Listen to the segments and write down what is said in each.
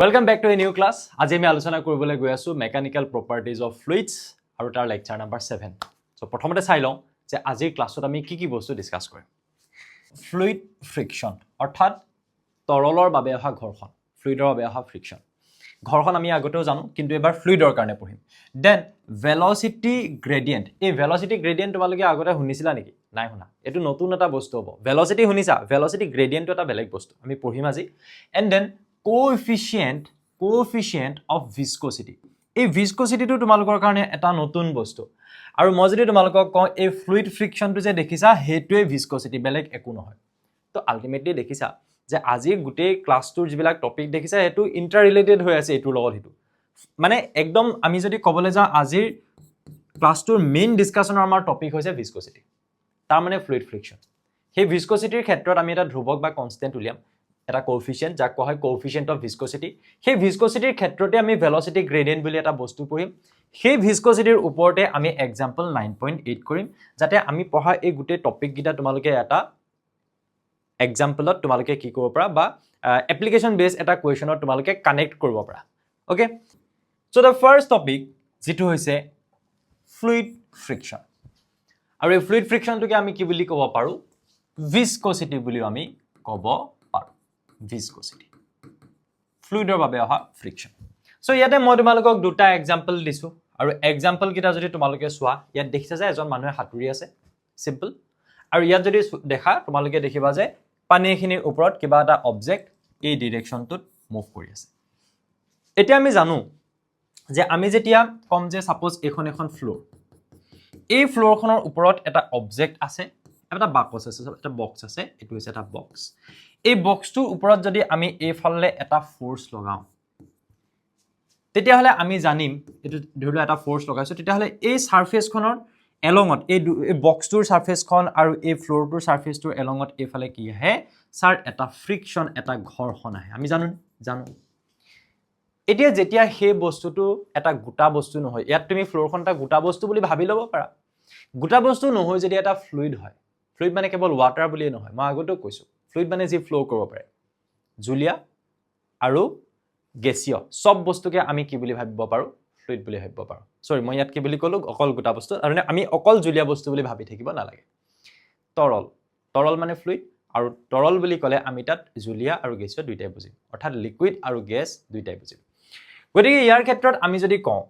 Welcome back to a new class. আজি আমি আলোচনা কৰিবলৈ গৈ আছো মেকানিক্যাল প্ৰপাৰ্টিজ অফ ফ্লুইডছ আৰু তাৰ লেকচাৰ নাম্বাৰ 7. সো প্ৰথমতে চাই লওঁ যে আজিৰ ক্লাছত আমি কি বস্তু ডিসকাস কৰিম। ফ্লুইড ফ্ৰিকশন অৰ্থাৎ তৰলৰ বাবে অহা ঘৰ্ষণ, ফ্লুইডৰ বাবে অহা ফ্ৰিকশন। ঘৰ্ষণ আমি আগতেও জানো কিন্তু এবাৰ ফ্লুইডৰ কাৰণে পঢ়িম। Then velocity gradient. এই ভেলোসিটি গ্ৰেডিয়েন্ট তোমালোকে আগতে শুনিছিলা নেকি? নাই শুনা। এটো নতুন এটা বস্তু হ'ব। ভেলোসিটি শুনিছা? ভেলোসিটি গ্ৰেডিয়েন্টটো এটা বেলেগ বস্তু। আমি পঢ়িম আজি। And then coefficient of viscosity. এই viscosity টো তোমালোকৰ কাৰণে এটা নতুন বস্তু। আৰু মই যদি তোমালোকক কওঁ এই ফ্লুইড ফ্ৰিকশনটো যে দেখিছা হেতুৱে viscosity বেলেগ একো নহয়। তো আলটিমেটলি দেখিছা যে আজি গোটেই ক্লাছটোৰ যিবিলাক টপিক দেখিছা হেতু ইন্টাৰ ৰিলেটেড হৈ আছে এটোৰ লগত হেতু। মানে একদম আমি যদি ক'বলৈ যাওঁ আজিৰ ক্লাছটোৰ মেইন ডিসকাশনৰ আমাৰ টপিক হৈছে viscosity। তাৰ মানে ফ্লুইড ফ্ৰিকশন। সেই viscosityৰ ক্ষেত্ৰত আমি এটা ধ্ৰুৱক বা কনস্ট্যান্ট উলিয়াম। এটা কোএফিচিয়েন্ট যাক কোৱা হয় কোএফিচিয়েন্ট অফ ভিসকসিটি। সেই ভিসকসিটিৰ ক্ষেত্ৰতে আমি ভেলোসিটি গ্ৰেডিয়েন্ট বুলি এটা বস্তু পঢ়িম। সেই ভিসকসিটিৰ ওপৰতে আমি এক্সাম্পল 9.8 কৰিম যাতে আমি পঢ়া এই গোটেই টপিক গিটা তোমালোকে এটা এক্সাম্পলত তোমালোকে কি কৰিব পাৰা বা এপ্লিকেশন বেস এটা কোৱেশ্চনত তোমালোকে কানেক্ট কৰিব পাৰা। Okay, so the first topic যেটো হৈছে ফ্লুইড ফ্ৰিকশন। আৰু এই ফ্লুইড ফ্ৰিকশনটোকে আমি কি বুলি ক'ব পাৰো? ভিসকসিটি বুলিও আমি ক'ব viscosity ফ্লুইডৰ বাবে অহা ফ্ৰিকশন। সো ইয়াতে মই তোমালোকক দুটা এক্সাম্পল দিছো আৰু এক্সাম্পল কিটা যদি তোমালোকে চোৱা ইয়াত দেখিছা যে এজন মানুহে হাতুৰি আছে সিম্পল। আৰু ইয়াত যদি দেখা তোমালোকে দেখিবা যে পানীখিনিৰ ওপৰত কিবা এটা অবজেক্ট এই ডিৰেকশনটোত মুভ কৰি আছে। এতিয়া আমি জানো যে আমি যেতিয়া কম যে সাপোজ এখন ফ্লোৰ, এই ফ্লোৰখনৰ ওপৰত এটা অবজেক্ট আছে, এটা বাকচ আছে, এটা বক্স আছে, এটো হৈছে এটা বক্স। এই বক্সটোৰ ওপৰত যদি আমি এই ফালে এটা ফোৰ্স লগাও তেতিয়া হলে আমি জানিম এটো ধৰিলো এটা ফোৰ্স লগাইছো তেতিয়া হলে এই সাৰফেসখনৰ এলংত এই বক্সটোৰ সাৰফেসখন আৰু এই ফ্লোৰটোৰ সাৰফেসটোৰ এলংত এই ফালে কি আহে স্যাৰ এটা ফ্ৰিকশন এটা ঘৰ্ষণ আহে। আমি জানো এতিয়া যেতিয়া সেই বস্তুটো এটা গোটা বস্তু নহয়, ইয়াত তুমি ফ্লোৰখন এটা গোটা বস্তু বুলি ভাবি ল'ব পাৰা। গোটা বস্তু নহয় যদি এটা ফ্লুইড হয়, ফ্লুইড মানে কেৱল ওয়াটাৰ বুলিয়ে নহয়, মই আগতেও কৈছো ফ্লুইড মানে যি ফ্লো কৰিব পাৰে, জুলীয়া আৰু গেছীয় সব বস্তুকে আমি কি বুলি ভাবিব পাৰো? ফ্লুইড বুলি ভাবিব পাৰো। সৰি মই ইয়াত কি বুলি ক'লো অকল গোটা বস্তু, আৰু আমি অকল জুলীয়া বস্তু বুলি ভাবি থাকিব নালাগে। তৰল মানে ফ্লুইড, আৰু তৰল বুলি ক'লে আমি তাত জুলীয়া আৰু গেছীয় দুইটাই বুজিম, অৰ্থাৎ লিকুইড আৰু গেছ দুইটাই বুজিম। গতিকে ইয়াৰ ক্ষেত্ৰত আমি যদি কওঁ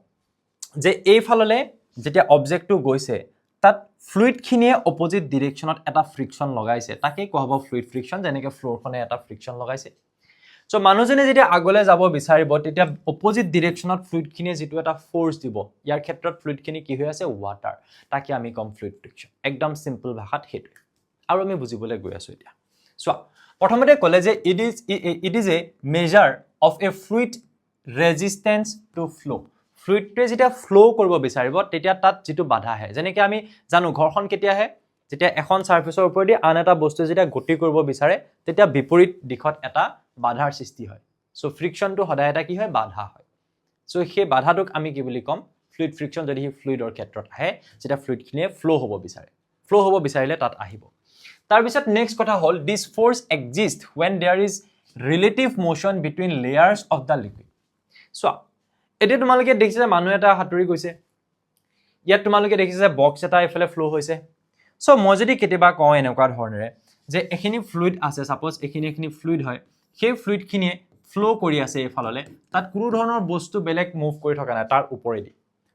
যে এই ফাললে যেতিয়া অবজেক্টটো গৈছে তাত ফ্লুইড খিনিয়ে অপোজিট ডিৰেকশনত এটা ফ্ৰিকশন লগাইছে, তাকে কোৱা হ'ব ফ্লুইড ফ্ৰিকশন, যেনেকৈ ফ্লোৰখনে এটা ফ্ৰিকশন লগাইছে। সো মানুহজনে যেতিয়া আগলৈ যাব বিচাৰিব তেতিয়া অপোজিট ডিৰেকশনত ফ্লুইড খিনিয়ে যেটো এটা ফোৰ্স দিব, ইয়াৰ ক্ষেত্ৰত ফ্লুইড খিনি কি হৈ আছে? ওয়াটাৰ, তাকে আমি কম ফ্লুইড ফ্ৰিকশন। একদম সিম্পল ভাষাত হেতু। আৰু আমি বুজিবলৈ গৈ আছো এতিয়া। সো প্ৰথমতে ক'লে যে it is a measure of a fluid resistance to flow. ফ্লুইডটোৱে যেতিয়া ফ্লো কৰিব বিচাৰিব তেতিয়া তাত যেটো বাধা আহে, যেনেকৈ আমি জানো ঘৰ্ষণ কেতিয়া আহে? যেতিয়া এখন সাৰফেসৰ ওপৰেদি আন এটা বস্তু যেতিয়া গতি কৰিব বিচাৰে তেতিয়া বিপৰীত দিশত এটা বাধাৰ সৃষ্টি হয়। সো ফ্ৰিকশনটো সদায় এটা কি হয়? বাধা হয়। সো সেই বাধাটোক আমি কি বুলি কম? Fluid friction. যদি হি ফ্লুইডৰ ক্ষেত্ৰত আহে যেতিয়া ফ্লুইডখিনিয়ে ফ্লো হ'ব বিচাৰে, ফ্লো হ'ব বিচাৰিলে তাত আহিব। তাৰ পিছত নেক্সট কথা হ'ল this force exist when there is relative motion between layers of the liquid. So এতিয়া তোমালোকে দেখিছা মানুহ এটা হাতুৰি গৈছে, ইয়াত তোমালোকে দেখিছা বক্স এটা এফালে ফ্লো হৈছে। সো মই যদি কেতিয়াবা কওঁ এনেকুৱা ধৰণেৰে যে এখিনি ফ্লুইড আছে, সাপোজ এখিনি ফ্লুইড হয়, সেই ফ্লুইড খিনিয়ে ফ্লো কৰি আছে এইফাললে, তাত কোনো ধৰণৰ বস্তু বেলেগ মুভ কৰি থকা নাই তাৰ ওপৰেদি,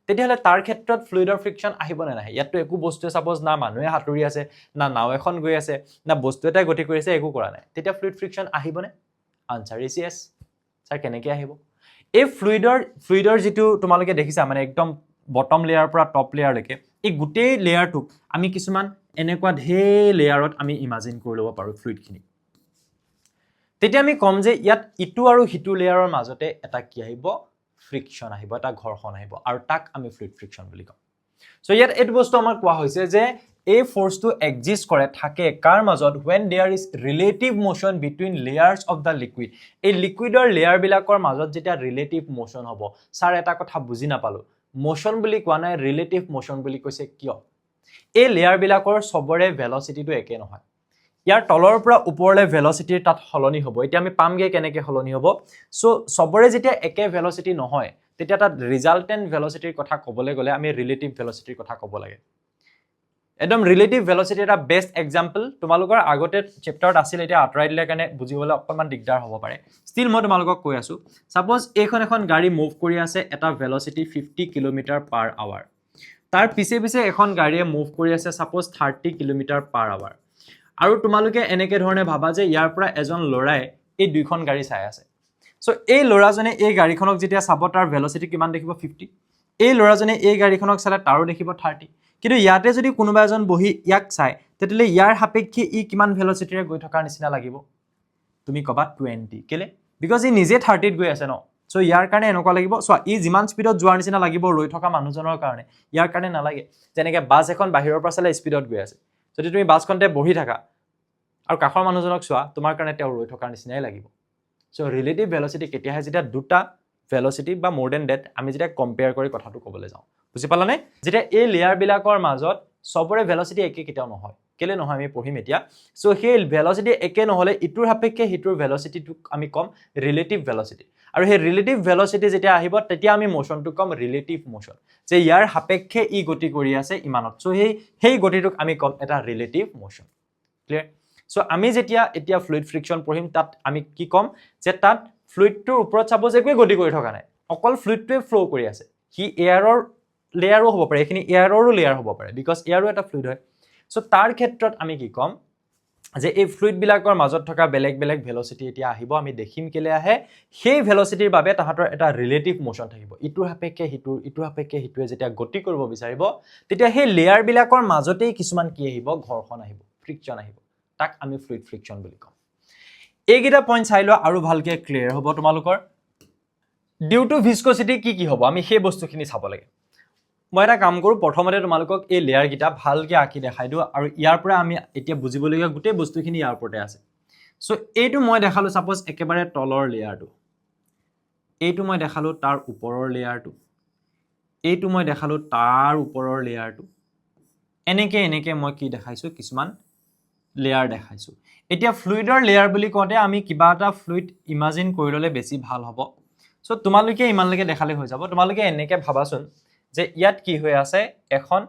তেতিয়াহলে তাৰ ক্ষেত্ৰত ফ্লুইডৰ ফ্ৰিকশন আহিব নে নাহে? ইয়াততো একো বস্তুৱে সাপোজ না মানুহে হাতুৰি আছে, না নাও এখন গৈ আছে, না বস্তু এটাই গতি কৰি আছে, একো কৰা নাই, তেতিয়া ফ্লুইড ফ্ৰিকশন আহিবনে? Answer is yes. স্যাৰ কেনেকৈ আহিব? এই ফ্লুইডৰ যেটো তোমালোকে দেখিছা মানে একদম বটম লেয়াৰ পৰা টপ লেয়াৰলৈকে এই গোটেই লেয়াৰটোক আমি কিছুমান এনেকুৱা ঢেৰ লেয়াৰত আমি ইমাজিন কৰি ল'ব পাৰো ফ্লুইডখিনি। তেতিয়া আমি কম যে ইয়াত ইটো আৰু হিটো লেয়াৰৰ মাজতে এটা কি আহিব? ফ্ৰিকশন আহিব, এটা ঘৰ্ষণ আহিব, আৰু তাক আমি ফ্লুইড ফ্ৰিকশন বুলি কম। সো ইয়াত এইটো বস্তু আমাৰ কোৱা হৈছে যে এই ফোৰ্সটো এক্সিষ্ট কৰে থাকে কাৰ মাজত? when there is relative motion between layers of the liquid. এই লিকুইডৰ লেয়াৰ বিলাকৰ মাজত যেতিয়া ৰিলেটিভ মোশন হ'ব। স্যাৰ এটা কথা বুজি নাপালো, মোশন বুলি কোৱা নাই, ৰিলেটিভ মোশন বুলি কৈছে কিয়? এই লেয়াৰ বিলাকৰ সবৰে ভেলোসিটিটো একে নহয়। ইয়াৰ তলৰ পৰা ওপৰলৈ ভেলচিটিৰ তাত সলনি হ'ব এতিয়া আমি পামগে কেনেকৈ সলনি হ'ব সো সবৰে যেতিয়া একে ভেলচিটি নহয় তেতিয়া তাত ৰিজাল্টেন্ট ভেলচিটিৰ কথা ক'বলৈ গ'লে আমি ৰিলেটিভ ভেলচিটিৰ কথা ক'ব লাগে একদম ৰিলেটিভ ভেলচিটি এটা বেষ্ট এক্সাম্পল তোমালোকৰ আগতে চেপ্টাৰত আছিল এতিয়া আঁতৰাই দিলে কাৰণে বুজিবলৈ অকণমান দিগদাৰ হ'ব পাৰে ষ্টিল মই তোমালোকক কৈ আছো সাপোজ এইখন এখন গাড়ী মুভ কৰি আছে এটা ভেলচিটি 50 km/h তাৰ পিছে পিছে এখন গাড়ীয়ে মুভ কৰি আছে সাপোজ 30 km/h আৰু তোমালোকে এনেকে ধৰণে ভাবা যে ইয়াৰ পৰা এজন লৰাই এই দুইখন গাড়ী চাই আছে সো এই লৰাজনে এই গাড়ীখনক যেতিয়া চাব তাৰ ভেলচিটি কিমান দেখিব 50 এই লৰাজনে এই গাড়ীখনক চালে তাৰো দেখিব 30 কিন্তু ইয়াতে যদি কোনোবা এজন বহি ইয়াক চাই তেতিয়ালে ইয়াৰ সাপেক্ষে ই কিমান ভেলচিটিৰে গৈ থকাৰ নিচিনা লাগিব তুমি কবা 20 কেলে বিকজ ই নিজে 30 ত গৈ আছে ন সো ইয়াৰ কাৰণে এনেকুৱা লাগিব সো ই যিমান স্পিডত যোৱাৰ নিচিনা লাগিব ৰৈ থকা মানুহজনৰ কাৰণে ইয়াৰ কাৰণে নালাগে যেনেকৈ বাছ এখন বাহিৰৰ পৰা চালে স্পিডত গৈ আছে যদি তুমি বাছখনতে বহি থাকা আৰু কাষৰ মানুহজনক চোৱা তোমাৰ কাৰণে তেওঁ ৰৈ থকাৰ নিচিনাই লাগিব সো ৰিলেটিভ ভেলচিটি কেতিয়াহে যেতিয়া দুটা ভেলচিটি বা মোৰ দেন ডেট আমি যেতিয়া কম্পেয়াৰ কৰি কথাটো ক'বলৈ যাওঁ বুজি পালানে যেতিয়া এই লেয়াৰ বিলাকৰ মাজত সবৰে ভেলচিটি একে কেতিয়াও নহয় কেলে নহয় আমি পঢ়িম এতিয়া সো সেই ভেলচিটি একে নহলে ইটোৰ সাপেক্ষে হিটোৰ ভেলচিটিটোক আমি কম ৰিলেটিভ ভেলচিটি আৰু সেই ৰিলেটিভ ভেলচিটি যেতিয়া আহিব তেতিয়া আমি মোশনটো কম ৰিলেটিভ মোশন যে ইয়াৰ সাপেক্ষে ই গতি কৰি আছে ইমানত সো সেই গতিটোক আমি কম এটা ৰিলেটিভ মোশন ক্লিয়াৰ সো আমি যেতিয়া এতিয়া ফ্লুইড ফ্ৰিকশন পঢ়িম তাত আমি কি কম যে তাত ফ্লুইডটোৰ ওপৰত সাপোজ একোৱে গতি কৰি থকা নাই অকল ফ্লুইডটোৱে ফ্লো কৰি আছে কি এয়াৰৰ লেয়াৰো হ'ব পাৰে এখিনি এয়াৰৰো লেয়াৰ হ'ব পাৰে বিকজ এয়াৰো এটা ফ্লুইড হয় সো তাৰ ক্ষেত্ৰত আমি কি কম যে এই ফ্লুইড বিলাকৰ মাজত থকা বেলেগ বেলেগ ভেলচিটি এতিয়া আহিব আমি দেখিম কেলে আহে সেই ভেলচিটিৰ বাবে তাহাঁতৰ এটা ৰিলেটিভ মোশন থাকিব ইটোৰ সাপেক্ষে হিটোৱে যেতিয়া গতি কৰিব বিচাৰিব তেতিয়া সেই লেয়াৰ বিলাকৰ মাজতেই কিছুমান কি আহিব ঘৰ্ষণ আহিব ফ্ৰিকশন আহিব তাক আমি ফ্লুইড ফ্ৰিকশন বুলি কম এইকেইটা পইণ্ট চাই লোৱা আৰু ভালকে ক্লিয়াৰ হ'ব তোমালোকৰ ডিউ টু ভিস্কোচিটি কি হ'ব আমি সেই বস্তুখিনি চাব লাগে মই এটা কাম কৰোঁ প্ৰথমতে তোমালোকক এই লেয়াৰ গিটা ভালকে আঁকি দেখাই দিওঁ আৰু ইয়াৰ পৰা আমি এতিয়া বুজিবলগীয়া গোটেই বস্তুখিনি ইয়াৰ ওপৰতে আছে সো এইটো মই দেখালো সাপোজ একেবাৰে তলৰ লেয়াৰটো এইটো মই দেখালো তাৰ ওপৰৰ লেয়াৰটো এইটো মই দেখালো তাৰ ওপৰৰ লেয়াৰটো এনেকে মই কি দেখাইছো কিছুমান লেয়াৰ দেখাইছো এতিয়া ফ্লুইডৰ লেয়াৰ বুলি কওঁতে আমি কিবা এটা ফ্লুইড ইমাজিন কৰি ললে বেছি ভাল হ'ব সো তোমালোকে ইমানলৈকে দেখালে হৈ যাব তোমালোকে এনেকে ভাবাচোন যে ইয়াত কি হৈ আছে এখন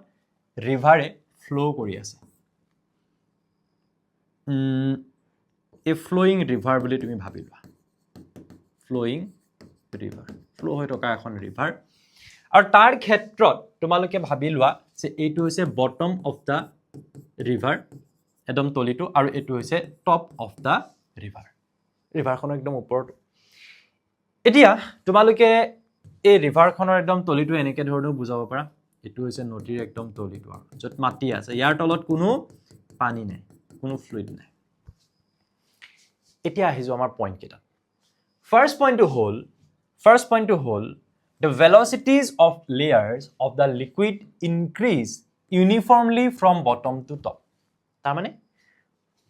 ৰিভাৰে ফ্লো কৰি আছে এ ফ্লোইং ৰিভাৰ বুলি তুমি ভাবি লোৱা ফ্লোইং ৰিভাৰ ফ্লো হৈ থকা এখন ৰিভাৰ আৰু তাৰ ক্ষেত্ৰত তোমালোকে ভাবি লোৱা যে এইটো হৈছে বটম অফ দা ৰিভাৰ একদম তলিটো আৰু এইটো হৈছে টপ অফ দা ৰিভাৰখন একদম ওপৰত এতিয়া তোমালোকে এই ৰিভাৰখনৰ একদম তলিটো এনেকে ধৰণেও বুজাব পাৰা এইটো হৈছে নদীৰ একদম তলিটো আৰু য'ত মাটি আছে ইয়াৰ তলত কোনো পানী নাই কোনো ফ্লুইড নাই এতিয়া আহিছো আমাৰ পইণ্ট কেইটা ফাৰ্ষ্ট পইণ্টটো হ'ল the velocities of layers of the liquid increase uniformly from bottom to top তাৰ মানে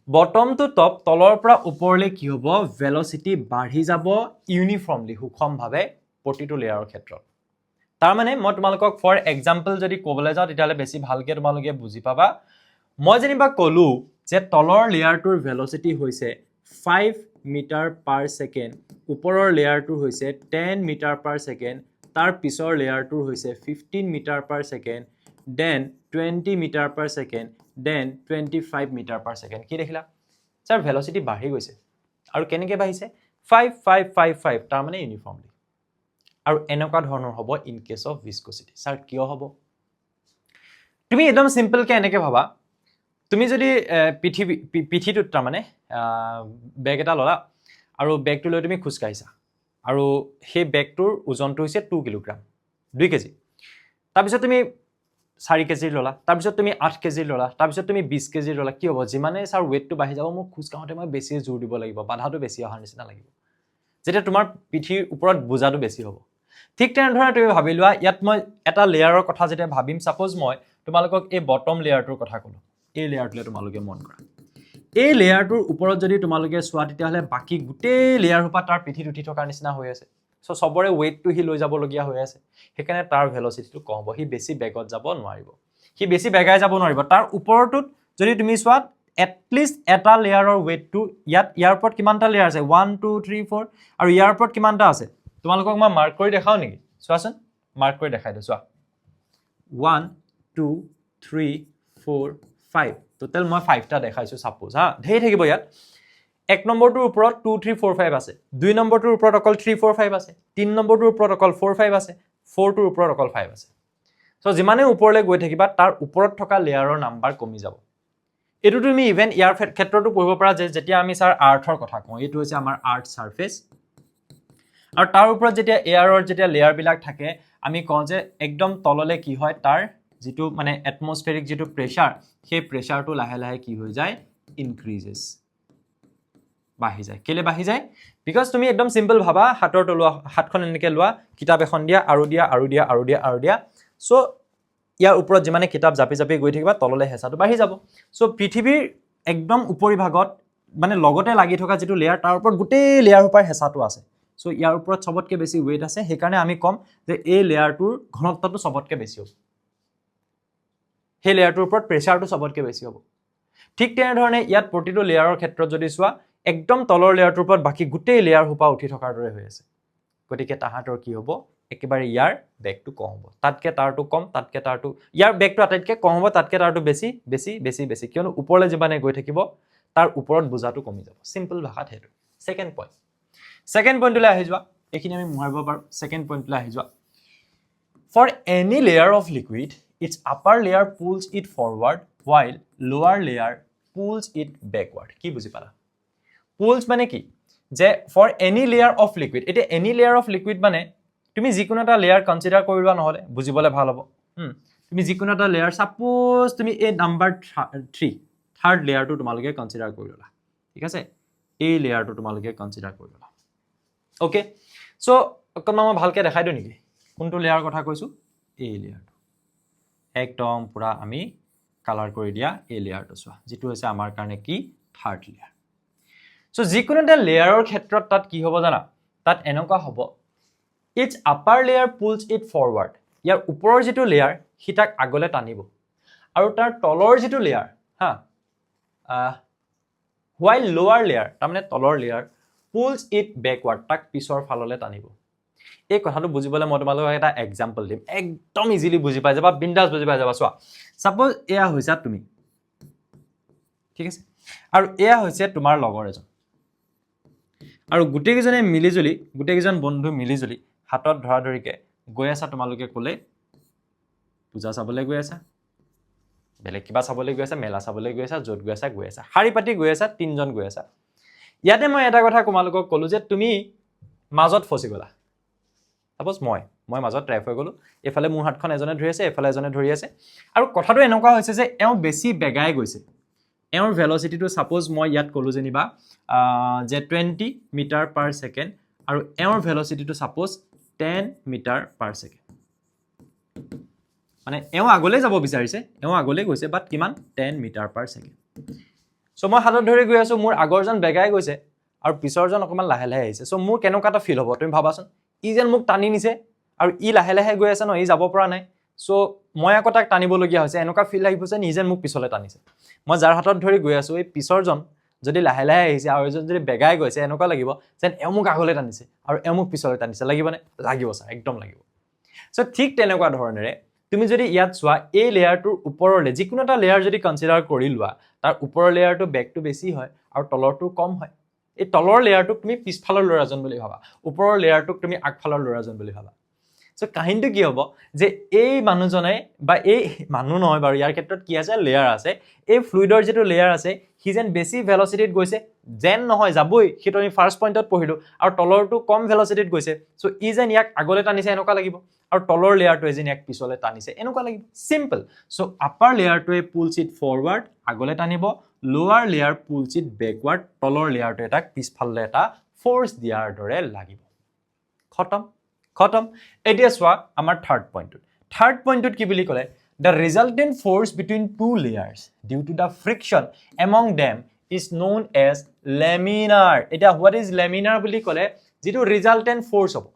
bottom to top তলৰ পৰা ওপৰলৈ কি হ'ব velocity বাঢ়ি যাব ইউনিফৰ্মলি সুষমভাৱে প্ৰতিটো লেয়াৰৰ ক্ষেত্ৰত তাৰ মানে মই তোমালোকক ফৰ এক্সাম্পল যদি ক'বলৈ যাওঁ তেতিয়ালে বেছি ভালকে তোমালোকে বুজি পাবা মই যেনিবা ক'লো যে তলৰ লেয়াৰটোৰ ভেলচিটি হৈছে 5 মিটাৰ পাৰ সেকেন্ড ওপৰৰ লেয়াৰটোৰ হৈছে 10 মিটাৰ পাৰ সেকেন্ড তাৰ পিছৰ লেয়াৰটোৰ হৈছে 15 metre per second then 20 metre per second then 25 metre per second কি দেখিলা স্যাৰ ভেলচিটি বাঢ়ি গৈছে আৰু কেনেকৈ বাঢ়িছে 5 তাৰ মানে ইউনিফৰ্মলি আৰু এনেকুৱা ধৰণৰ হ'ব ইন কেস অফ ভিস্কোচিটি স্যাৰ কিয় হ'ব তুমি একদম সিম্পল কে এনেকৈ ভাবা তুমি যদি পিঠিটোত তাৰ মানে বেগ এটা ললা আৰু বেগটো লৈ তুমি খোজ কাঢ়িছা আৰু সেই বেগটোৰ ওজনটো হৈছে 2 কিলোগ্ৰাম 2 কেজি তাৰপিছত তুমি 4 কেজি ললা তাৰপিছত তুমি 8 কেজি ললা তাৰপিছত তুমি 20 কেজি ললা কি হ'ব যিমানে স্যাৰ ওয়েটটো বাঢ়ি যাব মোক খোজ কাঢ়োতে মই বেছি জোৰ দিব লাগিব বাধাটো বেছি অহাৰ নিচিনা লাগিব যেতিয়া তোমাৰ পিঠিৰ ওপৰত বোজাটো বেছি হ'ব ঠিক তেনেধৰণে তুমি ভাবি লোৱা ইয়াত মই এটা লেয়াৰৰ কথা যেতিয়া ভাবিম সাপোজ মই তোমালোকক এই বটম লেয়াৰটোৰ কথা ক'লো এই লেয়াৰটোলে তোমালোকে মন কৰা এই লেয়াৰটোৰ ওপৰত যদি তোমালোকে চোৱা তেতিয়াহ'লে বাকি গোটেই লেয়াৰ হোপা তাৰ পিঠিত উঠি থকাৰ নিচিনা হৈ আছে সো সবৰে ওয়েটটো হি লৈ যাবলগীয়া হৈ আছে সেইকাৰণে তাৰ ভেলচিটিটো কম হ'ব হি বেছি বেগত যাব নোৱাৰিব হি বেছি বেগাই যাব নোৱাৰিব তাৰ ওপৰটোত যদি তুমি চোৱা এটলিষ্ট এটা লেয়াৰৰ ৱেইটটো ইয়াৰ ওপৰত কিমানটা লেয়াৰ আছে 1 2 3 4 আৰু ইয়াৰ ওপৰত কিমানটা আছে তোমালোকক মই মাৰ্ক কৰি দেখাও নেকি চোৱাচোন মাৰ্ক কৰি দেখাই দিওঁ চোৱা 1 2 3 4 5 টোটেল মই 5টা দেখাইছো সাপোজ হা ধেই থাকিব ইয়াত এক নম্বৰটোৰ ওপৰত 2 3 4 5 আছে দুই নম্বৰটোৰ ওপৰত অকল 3 4 5 আছে তিন নম্বৰটোৰ ওপৰত অকল 4 5 আছে 4টোৰ ওপৰত অকল 5 আছে সো যিমানে ওপৰলৈ গৈ থাকিবা তাৰ ওপৰত থকা লেয়াৰৰ নাম্বাৰ কমি যাব এটো তুমি ইভেন ইয়াৰ ক্ষেত্ৰটো পঢ়িব পৰা যে যেতিয়া আমি স্যাৰ আৰ্থৰ কথা কওঁ এটো হৈছে আমাৰ আৰ্থ সাৰফেস আৰু তাৰ ওপৰত যেতিয়া এয়াৰৰ যেতিয়া লেয়াৰ বিলাক থাকে আমি কওঁ যে একদম তললে কি হয় তাৰ যেটো মানে এটমস্ফেৰিক যেটো প্ৰেসাৰ সেই প্ৰেসাৰটো লাহে লাহে কি হৈ যায় ইনক্ৰিজেস বাঢ়ি যায় কেলে বাঢ়ি যায় বিকজ তুমি একদম সিম্পল ভাবা হাতৰ তলুৱা হাতখন এনেকে লোৱা কিতাপ এখন দিয়া আৰু দিয়া আৰু দিয়া আৰু দিয়া আৰু দিয়া সো ইয়াৰ ওপৰত যিমানে কিতাপ জাপি জাপি গৈ থাকিবা তললে হেঁচাটো বাঢ়ি যাব সো পৃথিৱীৰ একদম উপৰি ভাগত মানে লগতে লাগি থকা যেটো লেয়াৰ তাৰ ওপৰত গোটেই লেয়াৰ ওপৰ হেঁচাটো আছে সো ইয়াৰ ওপৰত সবতকে বেছি ওয়েট আছে সেই কাৰণে আমি কম যে এই লেয়াৰটোৰ ঘনত্বটো সবতকে বেছি হ'ব সেই লেয়াৰটোৰ ওপৰত প্ৰেসাৰটো সবতকে বেছি হ'ব ঠিক তেনে ধৰণে ইয়াত প্ৰতিটো লেয়াৰৰ ক্ষেত্ৰত যদি চোৱা একদম তলৰ লেয়াৰটোৰ ওপৰত বাকি গোটেই লেয়াৰ হোপা উঠি থকাৰ দৰে হৈ আছে গতিকে তাহাতৰ কি হ'ব একেবাৰে ইয়াৰ বেগটো কম হ'ব তাতকে তাৰটো কম তাতকে তাৰটো ইয়াৰ বেগটো আটাইতকে কম হ'ব তাতকে তাৰটো বেছি বেছি বেছি বেছি কিয়নো ওপৰলৈ যিমানে গৈ থাকিব তাৰ ওপৰত বুজাটো কমি যাব সিম্পল ভাষাত হেতু সেকেন্ড পইণ্টলৈ আহি যোৱা এখিনি আমি মুহাৰিব পাৰো সেকেন্ড পইণ্টলৈ আহি যোৱা for any layer of liquid its upper layer pulls it forward while lower layer pulls it backward কি বুজি পালা pulls মানে কি যে for any layer of liquid এটা any layer of liquid মানে তুমি যিকোনো এটা লেয়াৰ কনসিডাৰ কৰিবা নহলে বুজিবলে ভাল হ'ব তুমি যিকোনো এটা লেয়াৰ সাপোজ তুমি এই নাম্বাৰ 3 থাৰ্ড লেয়াৰটো তোমালকে কনসিডাৰ কৰিলা ঠিক আছে এই লেয়াৰটো তোমালকে কনসিডাৰ কৰিলা ওকে সো অকমান মই ভালকে দেখাই দিও নেকি কোনটো লেয়াৰ কথা কৈছো এই লেয়াৰটো একদম পুৰা আমি কালাৰ কৰি দিয়া এই লেয়াৰটো চোৱা যেটো হৈছে আমাৰ কাৰণে কি থাৰ্ড লেয়াৰ সো যিকোনো এটা লেয়াৰৰ ক্ষেত্ৰত তাত কি হ'ব জানা তাত এনেকুৱা হ'ব its upper layer pulls it forward ইয়াৰ ওপৰৰ যেটো লেয়াৰ হিতাক আগলে টানিব আৰু তাৰ তলৰ যেটো লেয়াৰ হা while lower layer তাৰমানে তলৰ লেয়াৰ pulls it backward তাক পিছৰ ফাললে টানিব এই কথাটো বুজিবলে মই তোমালোকক এটা এক্সাম্পল দিম একদম ইজিলি বুজি পাই যাবা বিন্দাস বুজি পাই যাবা চোৱা সাপোজ এয়া হৈছে তুমি ঠিক আছে আৰু এয়া হৈছে তোমাৰ লগৰ এজন আৰু গুটেকিজনে মিলিজুলি গুটেকিজন বন্ধু মিলিজুলি হাতত ধৰা ধৰিকে গৈ আছে তোমালোকে কোলে পূজা চাবলে গৈ আছে বেলে কিবা চাবলে গৈ আছে মেলা চাবলে গৈ আছে জোট গৈ আছে হাৰি পাতি গৈ আছে তিনজন গৈ আছে ইয়াতে মই এটা কথা তোমালোকক কলো যে তুমি মাজত ফসি গলা সাপোজ মই মাজত ট্ৰেপ হৈ গলো এফালে মোৰ হাতখন এজনে ধৰি আছে এফালে এজনে ধৰি আছে আৰু কথাটো এনেকুৱা হৈছে যে এও বেছি বেগাই গৈছে এওৰ ভেলোসিটিটো সাপোজ মই ইয়াত কলো যেনিবা যে 20 মিটাৰ পাৰ সেকেন্ড আৰু এওৰ ভেলোসিটিটো সাপোজ 10 মিটাৰ পাৰ সেকেন্ড মানে এও আগলৈ যাব বিচাৰিছে এও আগলৈ গৈছে বাট কিমান 10 মিটাৰ পাৰ সেকেন্ড সো মই হাতত ধৰি গৈ আছো মোৰ আগৰজন বেগাই গৈছে আৰু পিছৰজন অকমান লাহে লাহে আহিছে সো মোৰ কেনেকুৱাটা ফিল হ'ব তুমি ভাবাচোন ই যেন মোক টানি নিছে আৰু ই লাহে লাহে গৈ আছে ন ই যাব পৰা নাই সো মই আকৌ তাক টানিব লগিয়া হৈছে এনেকুৱা ফিল আহিব যে নিজে মোক পিছলে টানিছে মই যাৰ হাতত ধৰি গৈ আছো এই পিছৰজন যদি লাহে লাহে আহিছে আৰু এজন যদি বেগাই গৈছে এনেকুৱা লাগিব যেন এও মোক আগলৈ টানিছে আৰু এও মোক পিছলে টানিছে লাগিবনে লাগিব স্যাৰ একদম লাগিব সো ঠিক তেনেকুৱা ধৰণেৰে তুমি যদি ইয়াত চোৱা এই লেয়াৰটোৰ ওপৰলে যিকোনো এটা লেয়াৰ যদি কনসিডাৰ কৰি লোৱা তাৰ ওপৰৰ লেয়াৰটো বেগটো বেছি হয় আৰু তলৰটো কম হয় এই তলৰ লেয়াৰটোক তুমি পিছফালৰ লৰাজন বুলি ভাবা ওপৰৰ লেয়াৰটোক তুমি আগফালৰ লৰাজন বুলি ভাবা সো কাহিনীটো কি হ'ব যে এই মানুহজনে বা এই মানুহ নহয় বাৰু ইয়াৰ ক্ষেত্ৰত কি আছে লেয়াৰ আছে এই ফ্লুইডৰ যেটো লেয়াৰ আছে হি যেন বেছি ভেলোসিটিত গৈছে যেন নহয় যাবই হেটো আমি ফাৰ্স্ট পইণ্টত পঢ়িলো আৰু তলৰটো কম ভেলোসিটিত গৈছে সো ই যেন ইয়াক আগলৈ টানিছে এনেকুৱা লাগিব আৰু তলৰ লেয়াৰটো যেন ইয়াক পিছলৈ টানিছে এনেকুৱা লাগিব সিম্পল সো আপাৰ লেয়াৰটোৱে পুলছ ইট ফৰৱাৰ্ড আগলৈ টানিব লোৱাৰ লেয়াৰ পুলছ ইট বেকৱাৰ্ড তলৰ লেয়াৰটো এটা পিছফালে এটা ফোৰ্স দিয়াৰ দৰে লাগিব খতম এতিয়া চোৱা আমাৰ থাৰ্ড পইণ্টত কি বুলি ক'লে the resultant force between two layers due to the friction among them is known as laminar এটা what is laminar বুলি ক'লে যেটো resultant force হ'ব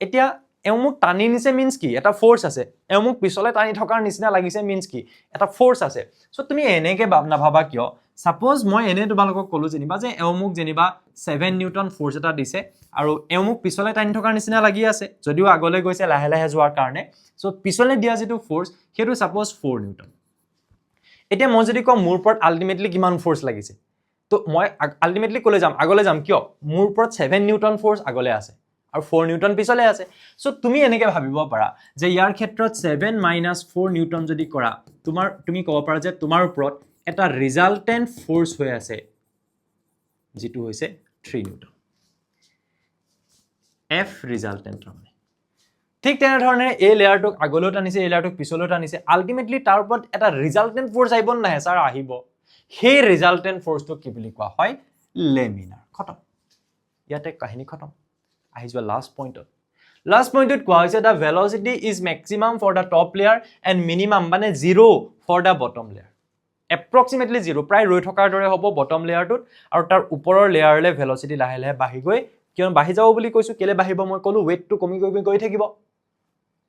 এতিয়া এমুক টানি নিছে means কি এটা ফোর্স আছে এমুক পিছলে টানি থকাৰ নিচিনা লাগিছে means কি এটা ফোর্স আছে সো তুমি এনেকে না ভাবা কিয় সাপোজ মই এনে তোমালোকক ক'লো যেনিবা যে এওমুক যেনিবা 7 নিউটন ফোৰ্স এটা দিছে আৰু এওমুক পিছলে টানি থকাৰ নিচিনা লাগি আছে যদিও আগলৈ গৈছে লাহে লাহে যোৱাৰ কাৰণে সো পিছলে দিয়া যেটো ফোৰ্স হেতু সাপোজ 4 নিউটন এতিয়া মই যদি কম মোৰ ওপৰত আলটিমেটলি কিমান ফোৰ্স লাগিছে তো মই আলটিমেটলি কলে যাম আগলৈ যাম কিয় মোৰ ওপৰত 7 নিউটন ফোৰ্স আগলৈ আছে আৰু 4 নিউটন পিছলে আছে সো তুমি এনেকে ভাবিব পাৰা যে ইয়াৰ ক্ষেত্ৰত 7 - 4 নিউটন যদি কৰা তুমি ক'ব পাৰা যে তোমাৰ ওপৰত এটা ৰিজাল্টেন্ট ফোৰ্স হৈ আছে যেটো হৈছে 3 নিউটন F ৰিজাল্টেন্ট মানে ঠিক তেনে ধৰণে এই লেয়াৰটোক আগলৈ টানিছে এই লেয়াৰটোক পিছলৈ টানিছে আলটিমেটলি তাৰ ওপৰত এটা ৰিজাল্টেন্ট ফোৰ্স আহিব নহয় স্যাৰ আহিব সেই ৰিজাল্টেন্ট ফোৰ্সটো কি বুলি কোৱা হয় লেমিনাৰ খতম ইয়াতে কাহিনী খতম আহি যোৱা লাষ্ট পইণ্টত কোৱা হৈছে the velocity is maximum for the top layer and minimum মানে 0 for the bottom layer approximately 0 প্ৰায় ৰৈ থকাৰ দৰে হ'ব বটম লেয়াৰটোত আৰু তাৰ ওপৰৰ লেয়াৰলে ভেলোচিটি লাহে লাহে বাঢ়ি গৈ কিয়নো বাঢ়ি যাব বুলি কৈছো কেলে বাঢ়িব মই ক'লো ওয়েটটো কমি গৈ থাকিব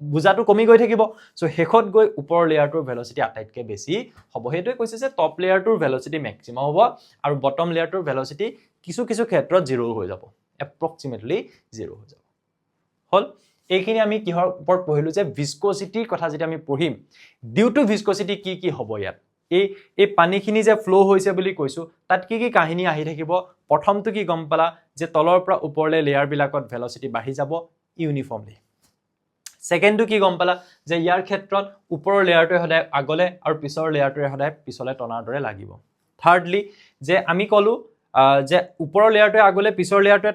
বুজাটো কমি গৈ থাকিব সো হেখত গৈ ওপৰৰ লেয়াৰটোৰ ভেলোচিটি আটাইতকৈ বেছি হ'ব হেতুৱে কৈছে যে টপ লেয়াৰটোৰ ভেলোচিটি ম্যাক্সিমাম হ'ব আৰু বটম লেয়াৰটোৰ ভেলোচিটি কিছু ক্ষেত্ৰত 0 হৈ যাব এপ্ৰক্সিমেটলি 0 হৈ যাব হল এইখিনি আমি কিহৰ ওপৰত পঢ়িলো যে ভিস্কোসিটিৰ কথা যেতিয়া আমি পঢ়িম ডিউ টু ভিস্কোসিটি কি হ'ব ইয়াত এই পানীখিনি যে ফ্লো হৈছে বুলি কৈছো তাত কি কাহিনী আহি থাকিব প্ৰথমটো কি গম পালা যে তলৰ পৰা ওপৰলে লেয়াৰ বিলাকত ভেলোচিটি বাঢ়ি যাব ইউনিফৰ্মলি সেকেন্ডটো কি গম পালা যে ইয়াৰ ক্ষেত্ৰত ওপৰৰ লেয়াৰটোৱে সদায় আগলে আৰু পিছৰ লেয়াৰটোৱে সদায় পিছলে টনাৰ দৰে লাগিব থাৰ্ডলি যে আমি কলো যে ওপৰৰ লেয়াৰটোৱে আগলে পিছৰ লেয়াৰটোৱে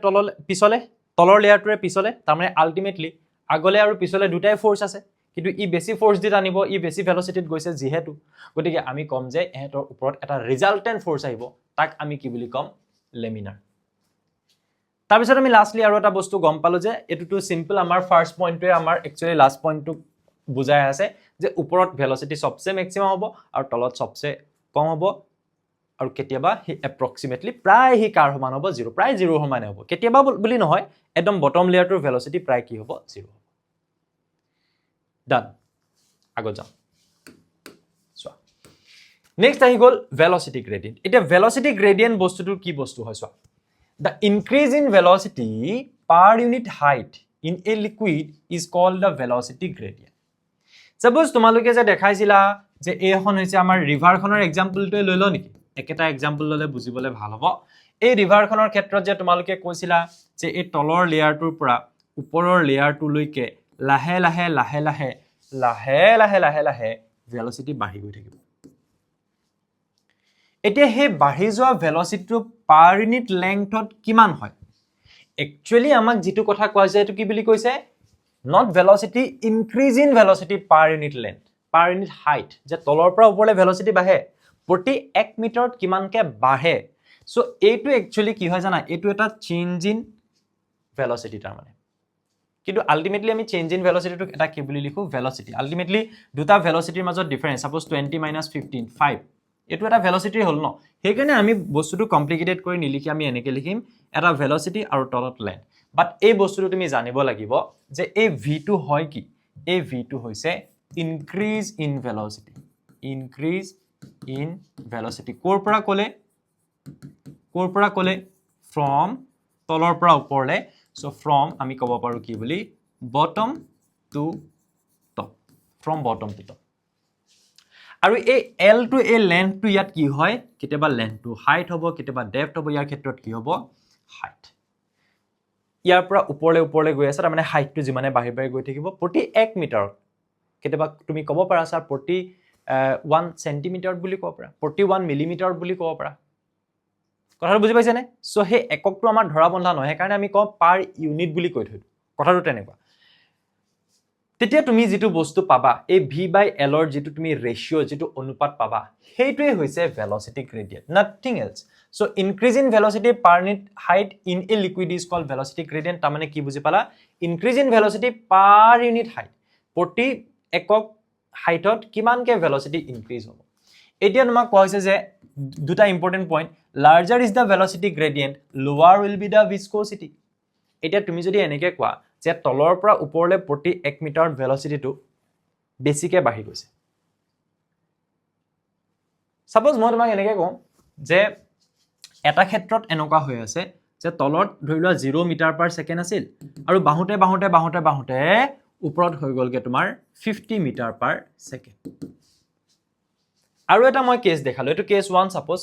পিছলে তলৰ লেয়াৰটোৱে পিছলে তাৰমানে আলটিমেটলি আগলে আৰু পিছলে দুটাই ফোৰ্স আছে কিন্তু ই বেছি ফোৰ্স দি টানিব ই বেছি ভেলোচিটিত গৈছে যেহেতু গতিকে আমি কম যে এহেতৰ ওপৰত এটা ৰিজাল্টেন্ট ফোৰ্স আহিব তাক আমি কি বুলি কম লেমিনাৰ তাৰ পিছত আমি লাষ্টলি আৰু এটা বস্তু গম পালো যে এটুটো সিম্পল আমাৰ ফাৰ্স্ট পইণ্টটোৱে আমাৰ একচুয়ালি লাষ্ট পইণ্টটো বুজাই আছে যে ওপৰত ভেলোচিটি সবচে ম্যাক্সিমাম হ'ব আৰু তলত সবচে কম হ'ব আৰু কেতিয়াবা হি এপ্ৰক্সিমেটলি প্ৰায় হি কাৰ সমান হ'ব 0 প্ৰায় 0 সমান হ'ব কেতিয়াবা বুলি নহয় একদম বটম লেয়াৰটোৰ ভেলোচিটি প্ৰায় কি হ'ব 0 ডান আগত যাম সোৱা নেক্সট আহি গল ভেলোচিটি গ্ৰেডিয়েন্ট এটা ভেলোচিটি গ্ৰেডিয়েন্ট বস্তুটো কি বস্তু হয় সোৱা The increase in velocity per unit height in a liquid is called the velocity gradient. Suppose তোমালোকে যে দেখাইছিলা যে এইখন হৈছে আমাৰ ৰিভাৰখনৰ এক্সাম্পলটো লৈ ল নেকি একেটা এক্সাম্পল ললে বুজিবলে ভাল হ'ব এই ৰিভাৰখনৰ ক্ষেত্ৰত যে তোমালোকে কৈছিলা যে এই তলৰ লেয়াৰটোৰ পৰা ওপৰৰ লেয়াৰটোলৈকে লাহে লাহে ভেলোচিটি বাঢ়ি গৈ থাকিব এতিয়া হে বাঢ়ি যোৱা ভেলোচিটিটো পাৰ ইউনিট লেংথত কিমান হয় একচুয়ালি আমাক যেটো কথা কোৱা যায় এটো কি বুলি কৈছে not velocity increase in velocity per unit length per unit height যে তলৰ পৰা ওপৰলে ভেলোচিটি বাঢ়ে প্ৰতি 1 মিটাৰত কিমানকে বাঢ়ে সো এইটো একচুয়ালি কি হয় জানা এইটো এটা চেঞ্জ ইন ভেলোচিটি তাৰ মানে কিন্তু আলটিমেটলি আমি চেঞ্জ ইন ভেলোচিটিটো এটা কি বুলি লিখো ভেলোচিটি আলটিমেটলি দুটা ভেলোচিটিৰ মাজত ডিফাৰেন্স সাপোজ 20 - 15 5 এটো এটা ভেলোচিটি হল ন হেকাৰণে আমি বস্তুটো কমপ্লিকেটেড কৰি নিলিখি আমি এনেকে লিখিম এটা ভেলোচিটি আৰু তলত লেন্থ বাট এই বস্তুটো তুমি জানিব লাগিব যে এই v2 হয় কি এই v2 হৈছে ইনক্ৰিজ ইন ভেলোচিটি কোৰ পৰা কোলে ফ্ৰম তলৰ পৰা ওপৰলে সো ফ্ৰম আমি ক'ব পাৰো কি বুলি bottom to top from bottom to top আৰু এই L টু এ লেন্থটো ইয়াত কি হয় কেতিয়াবা লেন্থটো হাইট হ'ব কেতিয়াবা ডেপথ হ'ব ইয়াৰ ক্ষেত্ৰত কি হ'ব হাইট ইয়াৰ পৰা ওপৰলে গৈ আছে তাৰ মানে হাইটটো যিমানে বাঢ়ি গৈ থাকিব প্ৰতি 1 মিটাৰত কেতিয়াবা তুমি ক'ব পাৰা স্যাৰ প্ৰতি 1 সেন্টিমিটাৰ বুলি ক'ব পাৰা প্ৰতি 1 মিলিমিটাৰ বুলি ক'ব পাৰা কথাটো বুজি পাইছে নে সো হে এককটো আমাৰ ধৰা বন্ধা নহয় কাৰণ আমি কম পাৰ ইউনিট বুলি কৈ থৈছো কথাটো তেনেকুৱা তেতিয়া তুমি যেটো বস্তু পাবা এই v/l ৰ যেটো তুমি ৰেশিও যেটো অনুপাত পাবা হেইটোৱে হৈছে velocity gradient nothing else so increase in velocity per unit height in a liquid is called velocity gradient তাৰ মানে কি বুজি পালা increase in velocity per unit height প্ৰতি একক হাইটত কিমানকে ভেলোচিটি ইনক্ৰিজ হ'ব এতিয়া তোমাক কোৱা হৈছে যে দুটা important point larger is the velocity gradient lower will be the viscosity এতিয়া তুমি যদি এনেকে কোৱা যে তলৰ পৰা ওপৰলে প্ৰতি 1 মিটাৰত ভেলোচিটিটো বেছিকে বাঢ়ি গৈছে সাপোজ মই তোমাক এনেকে কওঁ যে এটা ক্ষেত্ৰত এনেকুৱা হৈ আছে যে তলত ধৰি লোৱা 0 মিটাৰ পাৰ ছেকেণ্ড আছিল আৰু বাহুতে বাহুতে বাহুতে বাহুতে ওপৰত হৈ গ'লগে তোমাৰ 50 মিটাৰ পাৰ ছেকেণ্ড আৰু এটা মই কেছ দেখালো এইটো কেছ 1 সাপোজ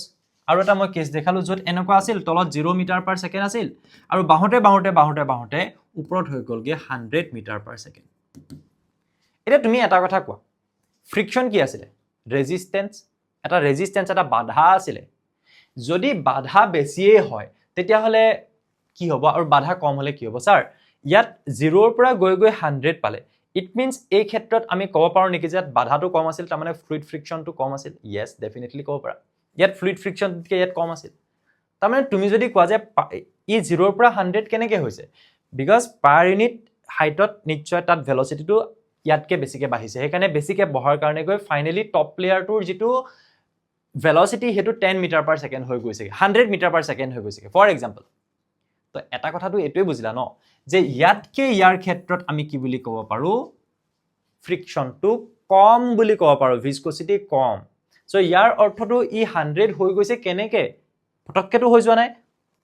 আৰু এটা মই কেছ দেখালো য'ত এনেকুৱা আছিল তলত 0 মিটাৰ পাৰ ছেকেণ্ড আছিল আৰু বাহুতে বাহুতে বাহুতে বাহুতে ওপৰত হৈ গ'লগে 100 মিটাৰ পাৰ ছেকেণ্ড এটা তুমি এটা কথা কোৱা ফ্ৰিকশন কি আছিল ৰেজিস্ট্যান্স এটা বাধা আছিল যদি বাধা বেছিয়ে হয় তেতিয়া হলে কি হ'ব আৰু বাধা কম হলে কি হ'ব স্যাৰ ইয়াত 0 ৰ পৰা গৈ গৈ 100 পালে ইট মিন্স এই ক্ষেত্ৰত আমি ক'ব পাৰো নেকি যে বাধাটো কম আছিল তাৰ মানে ফ্লুইড ফ্ৰিকশনটো কম আছিল ইয়েস ডেফিনেটলি ক'ব পাৰা ইয়াত ফ্লুইড ফ্ৰিকশনতকৈ ইয়াত কম আছিল তাৰ মানে তুমি যদি কোৱা যে ই 0 ৰ পৰা 100 কেনেকৈ হৈছে বিকজ পাৰ ইউনিট হাইটত নিশ্চয় তাত ভেলোচিটিটো ইয়াতকে বেছিকে বাঢ়িছে সেইকাৰণে বেছিকে বহাৰ কাৰণে গৈ ফাইনালি টপ প্লেয়াৰটোৰ যিটো velocity হেতু 10 মিটাৰ পাৰ ছেকেণ্ড হৈ গৈছে 100 মিটাৰ পাৰ ছেকেণ্ড হৈ গৈছে ফৰ এক্সাম্পল তো এটা কথাটো এটোই বুজিলা ন যে ইয়াতকে ইয়াৰ ক্ষেত্ৰত আমি কি বুলি ক'ব পাৰো ফ্ৰিকশনটো কম বুলি ক'ব পাৰো ভিস্কোসিটি কম সো ইয়াৰ অৰ্থটো ই 100 হৈ গৈছে কেনেকে পটককেটো হৈ যোৱা নাই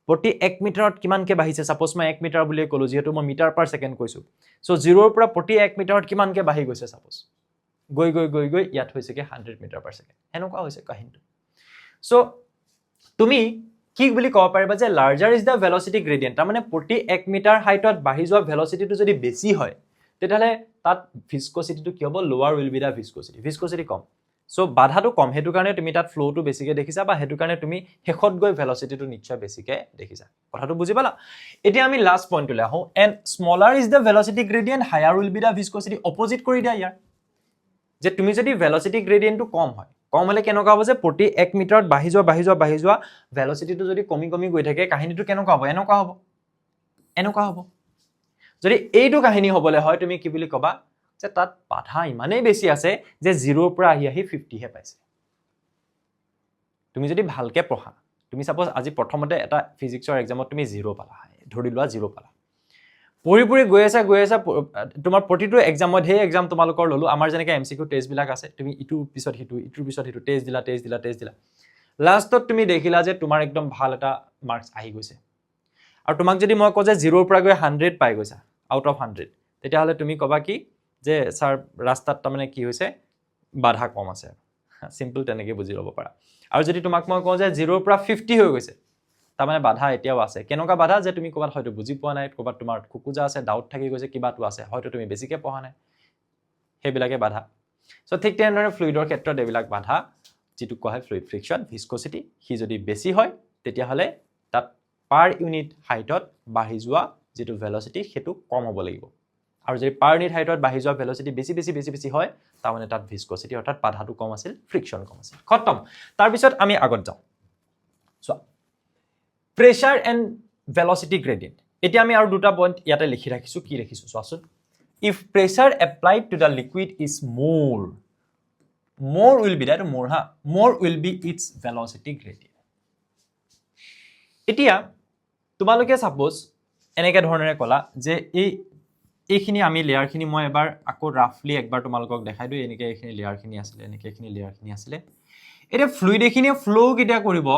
প্ৰতি 1 মিটাৰত কিমানকে বাঢ়িছে সাপোজ মই 1 মিটাৰ বুলি ক'লো যেহেতু মই মিটাৰ পাৰ ছেকেণ্ড কৈছো সো 0 ৰ পৰা প্ৰতি 1 মিটাৰত কিমানকে বাঢ়ি গৈছে সাপোজ গৈ গৈ গৈ গৈ ইয়াত হৈছে কি 100 মিটাৰ পাৰ ছেকেণ্ড এনেকুৱা হৈছে কাহিনীটো সো তুমি কি বুলি ক'ব পাৰিবা যে larger is the velocity gradient তাৰ মানে প্ৰতি 1 মিটাৰ হাইটত বাঢ়ি যোৱা ভেলোচিটিটো যদি বেছি হয় তেতিয়ালে তাত ভিস্কোসিটিটো কি হ'ব lower will be the viscosity কম সো বাধাটো কম হেতু কাৰণে তুমি তাত ফ্লোটো বেছিকে দেখিছা বা হেতু কাৰণে তুমি হেখত গৈ ভেলোচিটিটো নিশ্চয় বেছিকে দেখিছা কথাটো বুজি পালা এতিয়া আমি লাষ্ট পইণ্টলৈ আহো and smaller is the velocity gradient higher will be the viscosity opposite কৰি দিয়া ইয়াৰ যে তুমি যদি ভেলোচিটি গ্ৰেডিয়েন্টটো কম হয় কম হলে কেনেকুৱা হ'ব যে প্ৰতি 1 মিটাৰত বাঢ়ি যোৱা ভেলোচিটিটো যদি কমি কমি গৈ থাকে কাহিনীটো কেনেকুৱা হ'ব এনেকুৱা হ'ব যদি এইটো কাহিনী হ'বলে হয় তুমি কি বুলি ক'বা যে তাত বাধা ইমানেই বেছি আছে যে 0 ৰ পৰা আহি 50 হে পাইছে তুমি যদি ভালকে পঢ়া তুমি সাপোজ আজি প্ৰথমতে এটা ফিজিক্সৰ এক্সামত তুমি 0 পালা ধৰি লোৱা 0 পালা পৰি গৈ আছে তোমাৰ প্ৰতিটো এক্সামত হে এক্সাম তোমালোকৰ ললো আমাৰ যেনেকৈ এমসিকিউ টেষ্ট বিলাক আছে তুমি ইটোৰ পিছত হিটো টেষ্ট দিলা লাষ্টত তুমি দেখিলা যে তোমাৰ একদম ভাল এটা মাৰ্কস আহি গৈছে আৰু তোমাক যদি মই কওঁ যে 0 ৰ পৰা গৈ 100 পাই গৈছা আউট অফ 100 তেতিয়া হলে তুমি কবা কি যে স্যাৰ ৰাস্তাত তাৰ মানে কি হৈছে বাধা কম আছে সিম্পল তেনেকৈ বুজি ল'ব পাৰা আৰু যদি তোমাক মই কওঁ যে 0 ৰ পৰা 50 হৈ গৈছে তাৰ মানে বাধা এতিয়াও আছে কেনেকুৱা বাধা যে তুমি ক'বাত হয়তো বুজি পোৱা নাই ক'বাত তোমাৰ খুকুজা আছে ডাউট থাকি গৈছে কিবাটো আছে হয়তো তুমি বেছিকে পঢ়া নাই হেবিলাকে বাধা সো ঠিক তেনেদৰে ফ্লুইডৰ ক্ষেত্ৰত এবিলাক বাধা যেটো কোৱা হয় ফ্লুইড ফ্ৰিকশন ভিস্কোসিটি হি যদি বেছি হয় তেতিয়া হলে তাত পাৰ ইউনিট হাইটত বাঢ়ি যোৱা যেটো ভেলোচিটি হেতু কম হ'ব লাগিব আৰু যদি পাৰ ইউনিট হাইটত বাঢ়ি যোৱা ভেলোচিটি বেছি হয় তাৰ মানে তাত ভিস্কোসিটি অৰ্থাৎ বাধাটো কম আছিল ফ্ৰিকশন কম আছিল খতম তাৰ পিছত আমি আগত যাওঁ so pressure and velocity gradient এতিয়া আমি আৰু দুটা পইণ্ট ইয়াতে লিখি ৰাখিছো কি ৰাখিছো চোৱাচোন if pressure applied to the liquid is more will be that more will be its velocity gradient এতিয়া তোমালোকে সাপোজ এনেকে ধৰণেৰে কলা যে এইখিনি আমি লেয়াৰ খিনি মই এবাৰ আকৌ ৰাফলি একবাৰ তোমালোকক দেখাই দিও এনেকে এইখিনি লেয়াৰ খিনি আছিল এনেকে এইখিনি লেয়াৰ খিনি আছিল এটা ফ্লুইড এখিনি ফ্লো কিটা কৰিব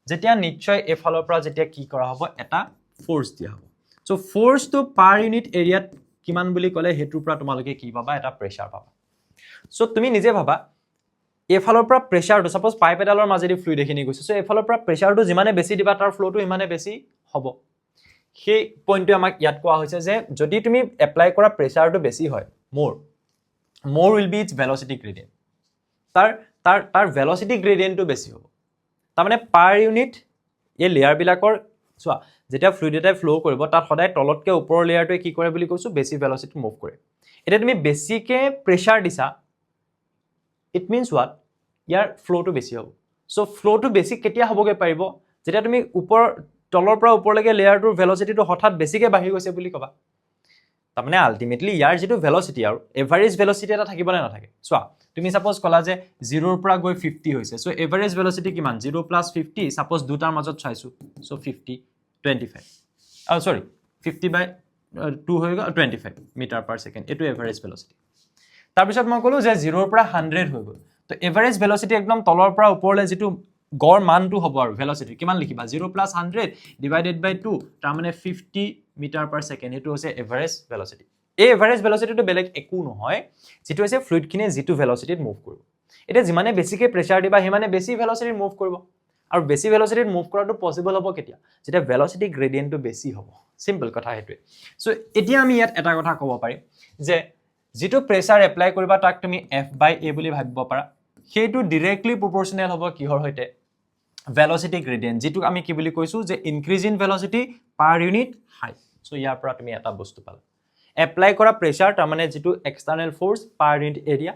যেতিয়া নিশ্চয় এফালৰ পৰা যেতিয়া কি কৰা হ'ব এটা ফোৰ্স দিয়া হ'ব সো ফোৰ্সটো পাৰ ইউনিট এৰিয়াত কিমান বুলি ক'লে হেতুৰ পৰা তোমালোকে কি পাবা এটা প্ৰেসাৰ পাবা সো তুমি নিজে ভাবা এফালৰ পৰা প্ৰেসাৰটো সাপোজ পাইপ এডালৰ মাজেদি ফ্লুইড এখিনি গৈছে সো এফালৰ পৰা প্ৰেসাৰটো যিমানে বেছি দিবা তাৰ ফ্লোটো ইমানে বেছি হ'ব সেই পইণ্টটো আমাক ইয়াত কোৱা হৈছে যে যদি তুমি এপ্লাই কৰা প্ৰেসাৰটো বেছি হয় more will be its velocity gradient তাৰ velocity gradient বেছি হ'ব তাৰ মানে পাৰ ইউনিট এই লেয়াৰ বিলাকৰ চোৱা যেতিয়া ফ্লুইড এটা ফ্লো কৰিব তাত সদায় তলতকে ওপৰৰ লেয়াৰটোৱে কি কৰে বুলি কৈছো বেছি ভেলোচিটি মুভ কৰে এটা তুমি বেছিকে প্ৰেসাৰ দিছা ইট মিন্স হোৱাট ইয়াৰ ফ্লোটো বেছি হ'ব সো ফ্লোটো বেছি কেতিয়া হ'বগে পাৰিব যেতিয়া তুমি তলৰ পৰা ওপৰলৈকে লেয়াৰটোৰ ভেলোচিটিটো হঠাৎ বেছিকে বাঢ়ি গৈছে বুলি কবা তাৰ মানে আলটিমেটলি ইয়াৰ যেটো ভেলোচিটি আৰু এভাৰেজ ভেলোচিটি এটা থাকিব না নাথাকে চোৱা তুমি সাপোজ কলা যে 0 ৰ পৰা গৈ 50 হৈছে সো এভাৰেজ ভেলোচিটি কিমান 0 + 50 সাপোজ দুটাৰ মাজত চাইছো সো 50 25 সৰি 50/2 হৈ গ'ল 25 মিটাৰ পাৰ ছেকেণ্ড এটো এভাৰেজ ভেলোচিটি তাৰ পিছত মই কলো যে 0 ৰ পৰা 100 হৈ গ'ল তো এভাৰেজ ভেলোচিটি একদম তলৰ পৰা ওপৰলৈ যেটো গড় মানটো হ'ব আৰু ভেলচিটি কিমান লিখিবা 0 + 100 ডিভাইডেড বাই 2 তাৰ মানে 50 মিটাৰ পাৰ ছেকেণ্ড এইটো হৈছে এভাৰেজ ভেলচিটি এই এভাৰেজ ভেলচিটিটো বেলেগ একো নহয় যেটো হৈছে ফ্লুইডখিনিয়ে যেটো ভেলচিটিত মুভ কৰিব এতিয়া যিমানে বেছিকৈ প্ৰেছাৰ দিবা সিমানে বেছি ভেলচিটিত মুভ কৰিব আৰু বেছি ভেলচিটিত মুভ কৰাটো পসিবল হ'ব কেতিয়া যেতিয়া ভেলচিটি গ্ৰেডিয়েন্টটো বেছি হ'ব সিম্পল কথা হেতুৱে সো এতিয়া আমি ইয়াত এটা কথা ক'ব পাৰিম যে যেটো প্ৰেছাৰ এপ্লাই কৰিবা তাক তুমি F/A বুলি ভাবিব পাৰা সেইটো ডাইৰেক্টলি প্ৰপৰ্চনেল হ'ব কিহৰ হৈতে velocity gradient যেটো আমি কি বুলি কৈছো যে increase in velocity per unit height so ইয়াৰ পৰা তুমি এটা বস্তু পালা এপ্লাই কৰা প্ৰেছাৰ তাৰ মানে যেটো এক্সটাৰ্নাল ফোৰ্স per unit area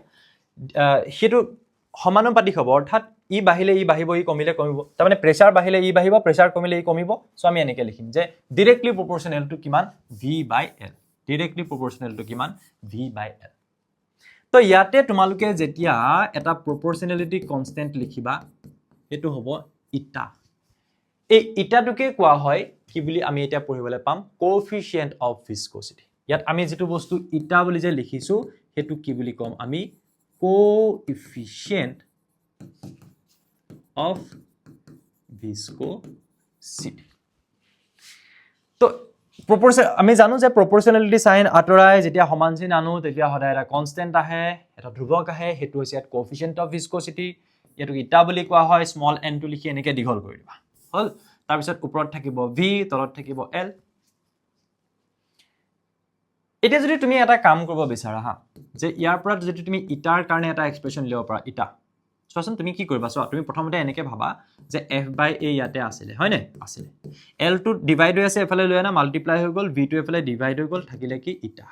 হেতু সমানুপাতিক হ'ব অৰ্থাৎ ই বাহিলে ই বাহিব ই কমিলে কমিব তাৰ মানে প্ৰেছাৰ বাহিলে ই বাহিব প্ৰেছাৰ কমিলে ই কমিব সো আমি এনেকৈ লিখিম যে ডাইৰেক্টলি প্ৰপৰ্চনেল টু কিমান V/L ডাইৰেক্টলি প্ৰপৰ্চনেল টু কিমান V/L তো ইয়াতে তোমালোকে যেতিয়া এটা প্ৰপৰ্চনেলিটি কনস্ট্যান্ট লিখিবা এটো হ'ব ইটা এই ইটাটোকে কোৱা হয় কি বুলি আমি এটা পঢ়িবলৈ পাম কোএফিচিয়েন্ট অফ ভিস্কোসিটি ইয়াত আমি যেটো বস্তু ইটা বুলি যে লিখিছো হেতু কি বুলি কম আমি কোএফিচিয়েন্ট অফ ভিস্কোসিটি তো proportion আমি জানো যে proportionality sign আতৰাই যেতিয়া সমান চিন আনো তেতিয়া হদায় এটা কনস্ট্যান্ট আহে এটা ধ্ৰুবক আহে হেতু হৈছে ইয়াত কোএফিচিয়েন্ট অফ ভিস্কোসিটি এটো ইটা বুলি কোৱা হয় স্মল n টু লিখি এনেকৈ দীঘল কৰি দিবা হল তাৰ পিছত ওপৰত থাকিব v তলত থাকিব l এতিয়া যদি তুমি এটা কাম কৰিব বিচাৰা হা যে ইয়াৰ পৰা যদি তুমি ইটাৰ কাৰণে এটা এক্সপ্ৰেছন লিব পাৰা ইটা চোৱাচোন তুমি কি কৰিবা চোৱা তুমি প্ৰথমতে এনেকৈ ভাবা যে F/A ইয়াতে আছিল হয় নে আছিল L টো ডিভাইড হৈ আছে এফালে লৈ না মাল্টিপ্লাই হৈ গল V টো এফালে ডিভাইড হৈ গল থাকিলে কি ইটা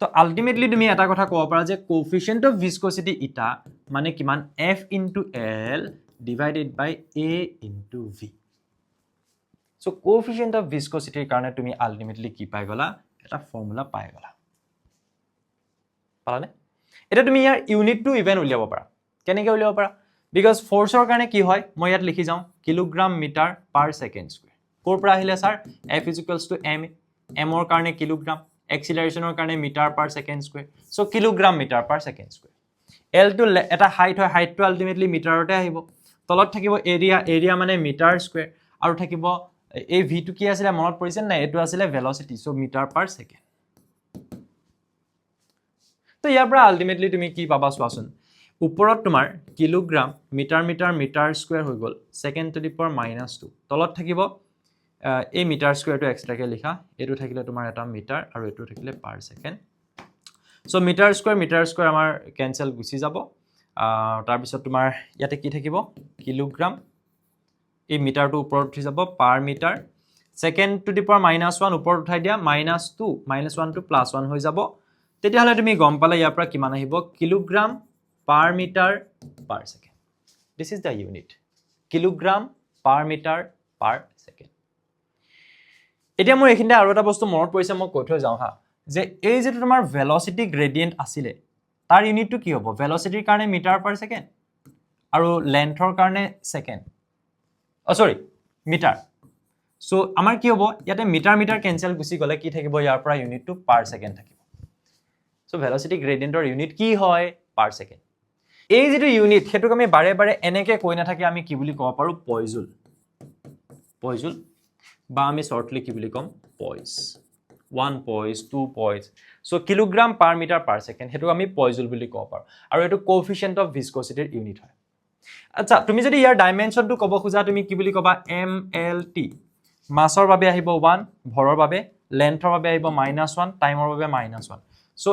তো আলটিমেটলি তুমি এটা কথা ক'ব পাৰা যে কোএফিচিয়েন্ট অফ ভিস্কোসিটি ইটা মানে কিমান F * L divided by A * V so coefficient of ভিস্কোসিটিৰ কাৰণে তুমি আলটিমেটলি কি পাই গলা এটা ফৰ্মুলা পাই গলা পালানে এটা তুমি ইয়াৰ ইউনিটটো ইভেন উলিয়াব পাৰা কেনেকৈ উলিয়াব পাৰা বিকজ ফোৰ্সৰ কাৰণে কি হয় মই ইয়াত লিখি যাও kilogram metre per second square কোৰ পৰা আহিলে স্যাৰ F = m m ৰ কাৰণে কিলোগ্ৰাম এক্সিলাৰেশনৰ কাৰণে metre per second square so kilogram metre per second square L টো এটা হাইট হয় হাইটটো আলটিমেটলি মিটাৰতে আহিব তলত থাকিব এৰিয়া মানে মিটাৰ স্কয়াৰ আৰু থাকিব এই v টো কি আছিল মনত পৰিছে না এটো আছিল velocity so metre per second তো ইয়াৰ পৰা আলটিমেটলি তুমি কি পাবা চোৱাচোন ওপৰত তোমাৰ কিলোগ্ৰাম মিটাৰ স্কয়াৰ হৈ গল সেকেন্ড টু দি পাৱাৰ -2 তলত থাকিব এই মিটাৰ স্কয়াৰটো এক্সট্ৰাকে লিখা এটো থাকিলে তোমাৰ এটা মিটাৰ আৰু এটো থাকিলে পাৰ সেকেন্ড সো মিটাৰ স্কয়াৰ আমাৰ কেনসেল গুচি যাব তাৰ পিছত তোমাৰ ইয়াতে কি থাকিব কিলোগ্ৰাম এই মিটাৰটো ওপৰত উঠি যাব per metre second to the power -1 ওপৰত উঠাই দিয়া -2 -1 টু +1 হৈ যাব তেতিয়া হলে তুমি গম পালে ইয়াৰ পৰা কিমান আহিব kilogram per meter per second. This is the unit. Kilogram per meter per second. এতিয়া মোৰ এখিনতে আৰু এটা বস্তু মনত পৰিছে মই কৈ থৈ যাওঁ হা যে এই যেটো তোমাৰ ভেলোসিটি গ্ৰেডিয়েন্ট আছিলে তাৰ ইউনিটটো কি হ'ব ভেলোসিটিৰ কাৰণে মিটাৰ পাৰ সেকেন্ড আৰু লেন্থৰ কাৰণে সেকেন্ড সৰি মিটাৰ সো আমাৰ কি হ'ব ইয়াতে মিটাৰ কেনসেল গুচি গলে কি থাকিব ইয়াৰ পৰা ইউনিটটো পাৰ সেকেন্ড থাকিব সো ভেলোসিটি গ্ৰেডিয়েন্টৰ ইউনিট কি হয় পাৰ সেকেন্ড এই যেটো ইউনিট হেতুক আমি বাৰে বাৰে এনেকে কৈ না থাকি আমি কি বুলি ক'ব পাৰো পয়জুল বা আমি শৰ্টলি কি বুলি কম পয়জ 1 পয়জ 2 পয়জ so kilogram per metre per second হেতু আমি পয়জুল বুলি ক'ব পাৰো আৰু এটো কোএফিচিয়েন্ট অফ ভিস্কোসিটিৰ ইউনিট হয় আচ্ছা তুমি যদি ইয়াৰ ডাইমেনশনটো ক'ব খোজা তুমি কি বুলি ক'বা MLT মাছৰ বাবে আহিব 1 ভৰৰ বাবে লেন্থৰ বাবে আহিব -1 টাইমৰ বাবে -1 সো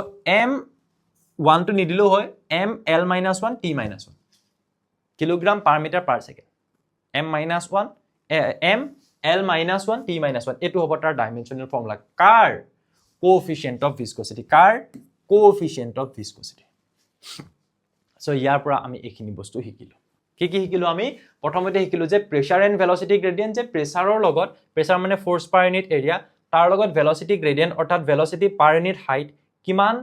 m1 to নিদিলো হয় ml-1 t-1 kilogram per metre per second m-1 ml-1 t-1 এটো হ'ব তাৰ ডাইমেনশনাল ফৰ্মুলা কাৰ কোএফিচিয়েন্ট অফ ভিস্কোসিটি সো ইয়াৰ পৰা আমি এখিনি বস্তু শিকিলো কি শিকিলো আমি প্ৰথমতে শিকিলো যে প্ৰেছাৰ এণ্ড ভেলোসিটি গ্ৰেডিয়েন্ট যে প্ৰেছাৰৰ লগত প্ৰেছাৰ মানে ফোৰ্স পাৰ ইউনিট এৰিয়া তাৰ লগত ভেলোসিটি গ্ৰেডিয়েন্ট অৰ্থাৎ ভেলোসিটি পাৰ ইউনিট হাইট কিমান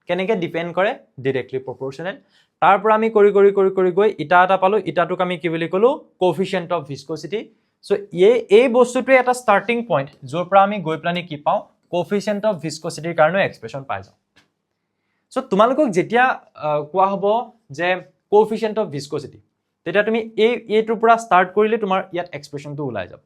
কেনেকে ডিপেন্ড কৰে ডাইৰেক্টলি প্ৰপৰ্চনেল তাৰ পৰা আমি কৰি গৈ ইটা এটা পালো ইটাটোক আমি কি বুলি কলো কোএফিচিয়েন্ট অফ ভিস্কোসিটি সো এই বস্তুটোৱে এটা স্টাৰ্টিং পইণ্ট যৰ পৰা আমি গৈ প্লানি কি পাও কোএফিচিয়েন্ট অফ ভিস্কোসিটিৰ কাৰণে এক্সপ্ৰেছন পাই যাও সো তোমালোকক যেতিয়া কোৱা হ'ব যে কোএফিচিয়েন্ট অফ ভিস্কোসিটি তেতিয়া তুমি এইটোৰ পৰা ষ্টাৰ্ট কৰিলে তোমাৰ ইয়াত এক্সপ্ৰেছনটো ওলাই যাব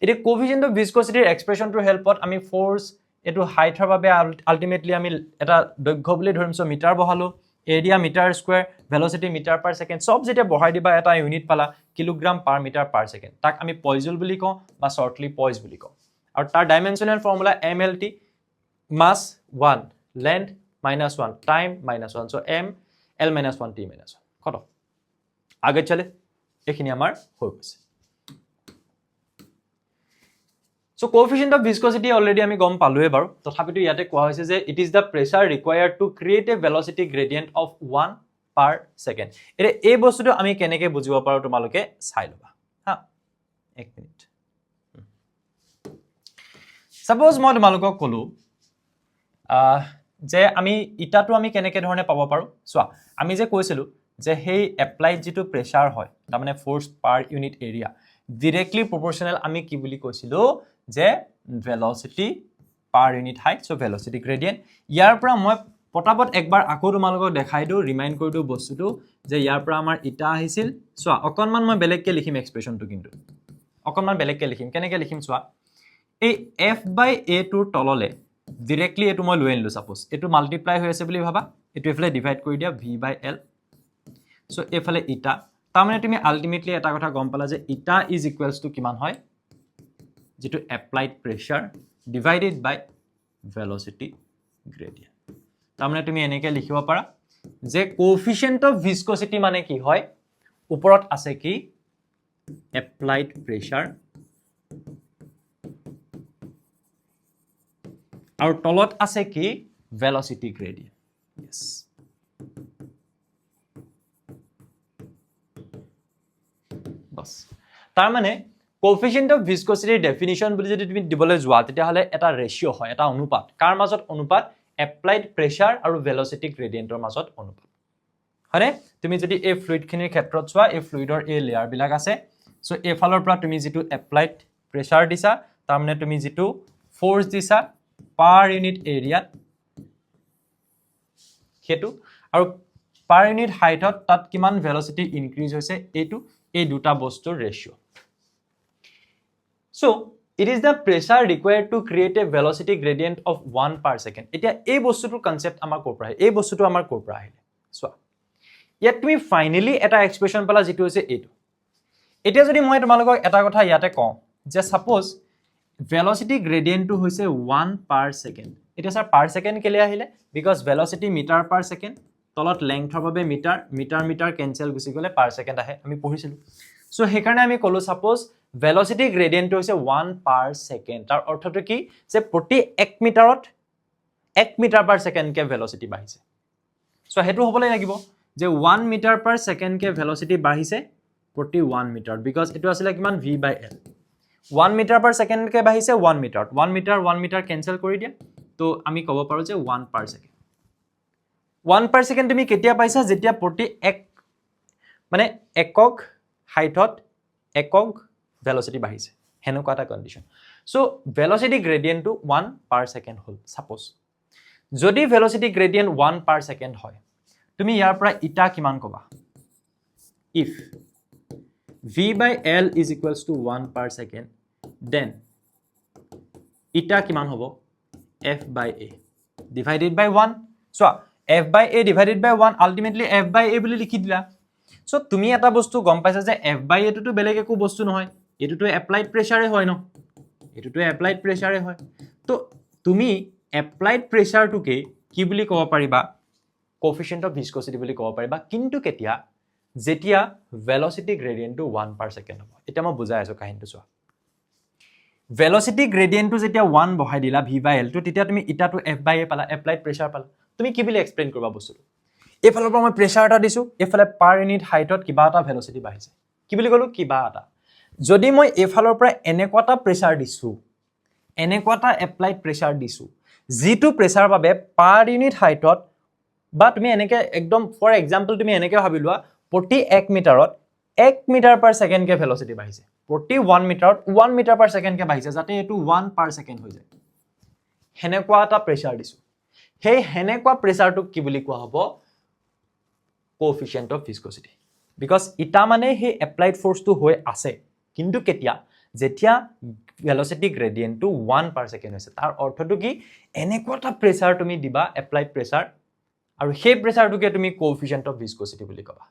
এতিয়া কোএফিচিয়েন্ট অফ ভিস্কোচিটিৰ এক্সপ্ৰেছনটোৰ হেল্পত আমি ফোৰ্স এটো হাইটৰ বাবে আলটিমেটলি আমি এটা দৈৰ্ঘ্য বুলি ধৰিম সো মিটাৰ বহালো area metre square velocity metre per second সব যেতিয়া বহাই দিবা এটা ইউনিট পালা kilogram per metre per second তাক আমি পয়জুল বুলি কওঁ বা শৰ্টলি পয়জ বুলি কওঁ আৰু তাৰ ডাইমেনশনাল ফৰ্মুলা mlt মাস 1 length -1 time -1 so m l - 1 t - 1 কত আগে চলে এখিনি আমাৰ হৈ গৈছে So coefficient of viscosity already আমি গম পালোৱে বাৰু তথাপিতো ইয়াতে কোৱা হৈছে যে it is the pressure required to create a velocity gradient of 1 per second এৰে এই বস্তুটো আমি কেনেকৈ বুজিব পাৰো তোমালোকে চাই লবা হা এক মিনিট সাপোজ মই তোমালোকক কলো যে আমি ইটাটো আমি কেনেকৈ ধৰণে পাব পাৰো চোৱা আমি যে কৈছিলো যে হেই এপ্লাইড যেটো প্ৰেসাৰ হয় তাৰ মানে ফোৰ্স পাৰ ইউনিট এৰিয়া directly proportional আমি কি বুলি কৈছিলো যে velocity per unit height so velocity gradient ইয়াৰ পৰা মই পটাপট একবাৰ আকৌ তোমালোকক দেখাই দিও ৰিমাইন্ড কৰি দিও বস্তুটো যে ইয়াৰ পৰা আমাৰ ইটা আহিছিল চোৱা অকনমান মই বেলেগকে লিখিম এক্সপ্ৰেছনটো কিন্তু অকনমান বেলেগকে লিখিম কেনেকৈ লিখিম চোৱা এই f/a টোৰ তললে directly এটো মই লৈ আনিলো সাপোজ এটো মাল্টিপ্লাই হৈ আছে বুলি ভাবা এটো এফালে ডিভাইড কৰি দিয়া v/l so এফালে ইটা তাৰ মানে তুমি আলটিমেটলি এটা কথা গম পালা যে ইটা ইজ ইকুৱেলস টু কিমান হয় যেটো এপ্লাইড প্ৰেসাৰ ডিভাইডেড বাই ভেলোচিটি গ্ৰেডিয়েন্ট তাৰ মানে তুমি এনেকৈ লিখিব পাৰা যে কোএফিচিয়েন্ট অফ ভিস্কোচিটি মানে কি হয় ওপৰত আছে কি এপ্লাইড প্ৰেসাৰ আৰু তলত আছে কি ভেলোচিটি গ্ৰেডিয়েন্ট yes বস তাৰ মানে কোএফিচিয়েন্ট অফ ভিস্কোচিটিৰ ডেফিনিশন বুলি যদি তুমি দিবলৈ যোৱা তেতিয়া হলে এটা ৰেশিও হয় এটা অনুপাত কাৰ মাজত অনুপাত এপ্লাইড প্ৰেসাৰ আৰু ভেলোচিটি গ্ৰেডিয়েন্টৰ মাজত অনুপাত হয়নে তুমি যদি এই ফ্লুইড খিনিৰ ক্ষেত্ৰত চোৱা এই ফ্লুইডৰ এই লেয়াৰ বিলাক আছে সো এই ফালৰ পৰা তুমি যেটো এপ্লাইড প্ৰেসাৰ দিছা তাৰ মানে তুমি যেটো ফোৰ্স দিছা পাৰ ইউনিট এৰিয়াত হেতু আৰু পাৰ ইউনিট হাইটত তাত কিমান ভেলোচিটি ইনক্ৰিজ হৈছে এইটো এই দুটা বস্তুৰ ৰেশিও So, it is the pressure required to create a velocity gradient of 1 per second. এতিয়া এই বস্তুটোৰ কনসেপ্ট আমাৰ কোৰ পৰা এই বস্তুটো আমাৰ কোৰ পৰা আহিলে সো ইয়াত তুমি ফাইনালি এটা এক্সপ্ৰেছন পালা যেটো হৈছে এইটো এতিয়া যদি মই তোমালোকক এটা কথা ইয়াতে কওঁ যে সাপোজ velocity gradient টো হৈছে 1 per second এতিয়া স্যাৰ per second কেলে আহিলে because velocity meter per second তলত লেংথৰ বাবে মিটাৰ কেনসেল গুছি গলে per second আহে আমি পঢ়িছিলো সো হেকাৰণে আমি কলো সাপোজ velocity gradient হৈছে 1 per second তাৰ অৰ্থটো কি যে প্ৰতি 1 মিটাৰত 1 মিটাৰ per second কে velocity বাঢ়িছে সো হেতু হ'বলৈ লাগিব যে 1 মিটাৰ per second কে velocity বাঢ়িছে প্ৰতি 1 মিটাৰ because এটো আছিল কিমান v/l 1 মিটাৰ per second কে বাঢ়িছে 1 মিটাৰ 1 মিটাৰ কেনসেল কৰি দিয়া তো আমি ক'ব পাৰো যে 1 per second 1 per second তুমি কেতিয়া পাইছা যেতিয়া প্ৰতি 1 মানে একক হাইটত একক velocity বাঢ়িছে হেনকা এটা condition so velocity gradient to 1 per second hall suppose যদি velocity gradient 1 per second হয় তুমি ইয়াৰ পৰা ইটা কিমান কবা if v/l is equals to 1 per second then ইটা কিমান হ'ব f/a divided by 1 so f/a divided by 1 ultimately f/a বুলি লিখি দিলা সো তুমি এটা বস্তু গম পাইছা যে f/a টো বেলেগ একো বস্তু নহয় এটোটো এপ্লাইড প্ৰেসাৰে হয় ন এটোটো এপ্লাইড প্ৰেসাৰে হয় তো তুমি এপ্লাইড প্ৰেসাৰটোকে কি বুলি ক'ব পাৰিবা কোএফিচিয়েন্ট অফ ভিস্কোচিটি বুলি ক'ব পাৰিবা কিন্তু কেতিয়া যেতিয়া ভেলোচিটি গ্ৰেডিয়েন্টটো 1 per second হ'ব এটা মই বুজাই আছো কাহিনীটো চোৱা ভেলোচিটি গ্ৰেডিয়েন্টটো যেতিয়া 1 বহাই দিলা v/l টো তেতিয়া তুমি ইটাটো f/a পালা এপ্লাইড প্ৰেসাৰ পালা তুমি কি বুলি এক্সপ্লেইন কৰিবা বস্তুটো এফালৰ পৰা মই প্ৰেসাৰ এটা দিছো এফালে পাৰ ইউনিট হাইটত কিবা এটা ভেলোচিটি বাঢ়িছে কি বুলি কলো কিবা এটা যদি মই এফালৰ পৰা এনেকুৱাটা প্ৰেসাৰ দিছো এনেকুৱাটা এপ্লাইড প্ৰেসাৰ দিছো যেটো প্ৰেসাৰ বাবে পাৰ ইউনিট হাইটত বা তুমি এনেকে একদম ফৰ এক্সাম্পল তুমি এনেকে ভাবি লোৱা প্ৰতি 1 মিটাৰত 1 মিটাৰ per second কে ভেলোচিটি বাঢ়িছে প্ৰতি 1 মিটাৰত 1 মিটাৰ per second কে বাঢ়িছে যাতে এটো 1 per second হৈ যায় হেনেকুৱা এটা প্ৰেসাৰ দিছো হেই হেনেকুৱা প্ৰেসাৰটোক কি বুলি কোৱা হ'ব কোএফিচিয়েন্ট অফ ভিস্কোচিটি বিকজ ইটা মানে সেই এপ্লাইড ফ'ৰ্চটো হৈ আছে কিন্তু কেতিয়া যেতিয়া ভেলচিটি গ্ৰেডিয়েণ্টটো 1/সেকেণ্ড হৈছে তাৰ অৰ্থটো কি এনেকুৱা এটা প্ৰেছাৰ তুমি দিবা এপ্লাইড প্ৰেছাৰ আৰু সেই প্ৰেছাৰটোকে তুমি কোএফিচিয়েণ্ট অফ ভিস্কোচিটি বুলি ক'বা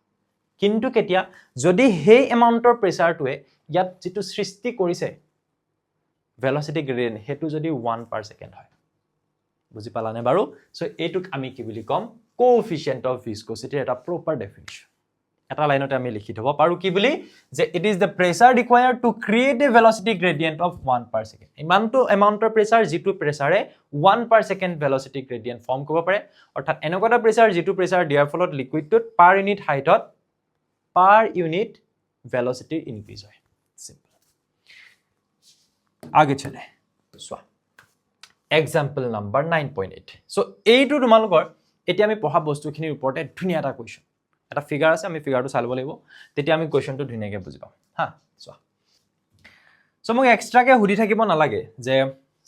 কিন্তু কেতিয়া যদি সেই এমাউণ্টৰ প্ৰেছাৰটোৱে ইয়াত যেটো সৃষ্টি কৰিছে ভেলচিটি গ্ৰেডিয়েণ্ট হেতু যদি 1/সেকেণ্ড হয় বুজি পালানে বাৰু সো এইটোক আমি কি বুলি কম কোএফিচিয়েণ্ট অফ ভিস্কোচিটি এটা প্ৰপাৰ ডেফিনিশ্যন এটা লাইনতে আমি লিখি থব পাৰো কি বুলি যে it is the pressure required to create a velocity gradient of 1/সেকেণ্ড ইমানটো এমাউণ্টৰ প্ৰেছাৰ যেটো প্ৰেছাৰে 1/সেকেণ্ড ভেলচিটি গ্ৰেডিয়েণ্ট ফৰ্ম কৰিব পাৰে অৰ্থাৎ এনেকুৱা এটা প্ৰেছাৰ যেটো প্ৰেছাৰ দিয়াৰ ফলত লিকুইডটোত পাৰ ইউনিট হাইটত পাৰ ইউনিট ভেলচিটি ইনক্ৰিজ হয় সিম্পল আগে চলে সোয়া এক্সাম্পল নাম্বাৰ 9.8 সো এইটো তোমালোকৰ এতিয়া আমি পঢ়া বস্তুখিনিৰ ওপৰতে ধুনীয়া এটা কোৱেশ্চন এটা ফিগাৰ আছে আমি ফিগাৰটো চাই ল'ব লাগিব তেতিয়া আমি কোৱেশ্চনটো ধুনীয়াকৈ বুজি পাম হা চোৱা সো মোক এক্সট্ৰাকে হুদি থাকিব নালাগে যে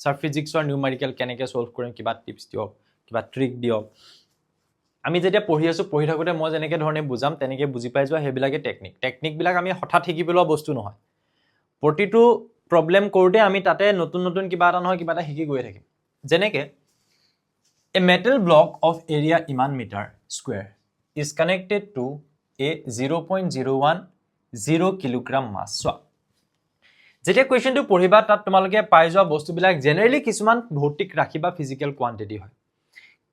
স্যাৰ ফিজিক্সৰ নিউমেৰিকেল কেনেকৈ সলভ কৰিম কিবা টিপছ দিয়ক কিবা ট্ৰিক দিয়ক আমি যেতিয়া পঢ়ি আছো পঢ়ি থাকোতে মই যেনেকৈ ধৰণে বুজাম তেনেকৈ বুজি পাই যোৱা হেবিলাকে টেকনিকবিলাক আমি হঠাৎ শিকিব লোৱা বস্তু নহয় প্ৰতিটো প্ৰবলেম কৰোতে আমি তাতে নতুন নতুন কিবা এটা নহয় কিবা এটা শিকি গৈ থাকিম যেনেকৈ a metal block of area ইমান metre square is connected to a 0.010 kilogram mass. So, যেতিয়া কোৱেশ্চনটো পঢ়িবা তাত তোমালোকে পাই যোৱা বস্তুবিলাক জেনাৰেলি কিছুমান ভৌতিক ৰাশি বা ফিজিক্যাল কোৱান্টিটি হয়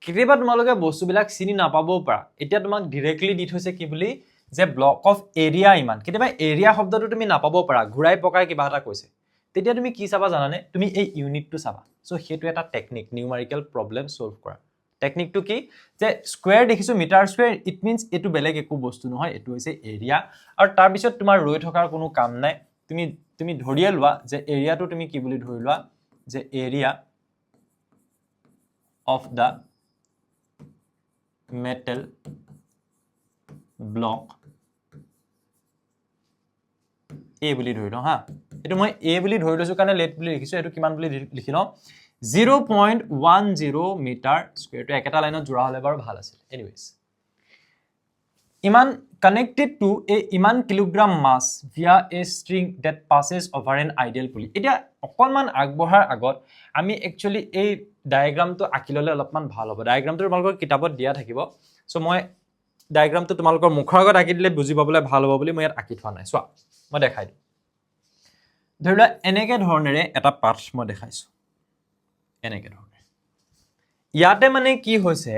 কেতিয়াবা তোমালোকে বস্তুবিলাক চিনি নাপাবও পাৰা এতিয়া তোমাক ডাইৰেক্টলি দি থৈছে কি বুলি যে ব্লক অফ এৰিয়া ইমান কেতিয়াবা এৰিয়া শব্দটো তুমি নাপাবও পাৰা ঘুৰাই পকাই কিবা এটা কৈছে তেতিয়া তুমি কি চাবা জানানে তুমি এই ইউনিটটো চাবা সো হেতু এটা টেকনিক নিউমেৰিকেল প্ৰবলেম সলভ কৰা টেকনিকটো কি যে স্কয়াৰ দেখিছো মিটাৰ স্কয়াৰ ইট মিন্স এটো বেলেগ একো বস্তু নহয় এটো হৈছে এৰিয়া আৰু তাৰ পিছত তোমাৰ ৰৈ থকাৰ কোনো কাম নাই তুমি ধৰিয়ে লোৱা যে এৰিয়াটো তুমি কি বুলি ধৰি লোৱা যে area of the metal block এ বুলি ধৰি লওঁ হা এটো মই এ বুলি ধৰি লৈছো কাৰণে লেট বুলি লিখিছো এটো কিমান বুলি লিখি লওঁ 0.10 মিটাৰ স্কয়াৰ টু একটা লাইনত জোৰা হলে বৰ ভাল আছিল এনিৱেজ ইমান connected to a ইমান kilogram mass via a string that passes over an ideal pulley এতিয়া অকনমান আগবঢ়াৰ আগত আমি একচুয়ালি এই ডায়াগ্ৰামটো আঁকি ললে অলপমান ভাল হ'ব ডায়াগ্ৰামটো তোমালোকৰ কিতাপত দিয়া থাকিব সো মই ডায়াগ্ৰামটো তোমালোকৰ মুখৰ আগত আঁকি দিলে বুজি পাবলৈ ভাল হ'ব বুলি মই ইয়াত আঁকি থোৱা নাই চোৱা মই দেখাই দিম ধৰিলা এনেকে ধৰণেৰে এটা পাথ মই দেখাইছো এনেকে ধৰণে ইয়াতে মানে কি হৈছে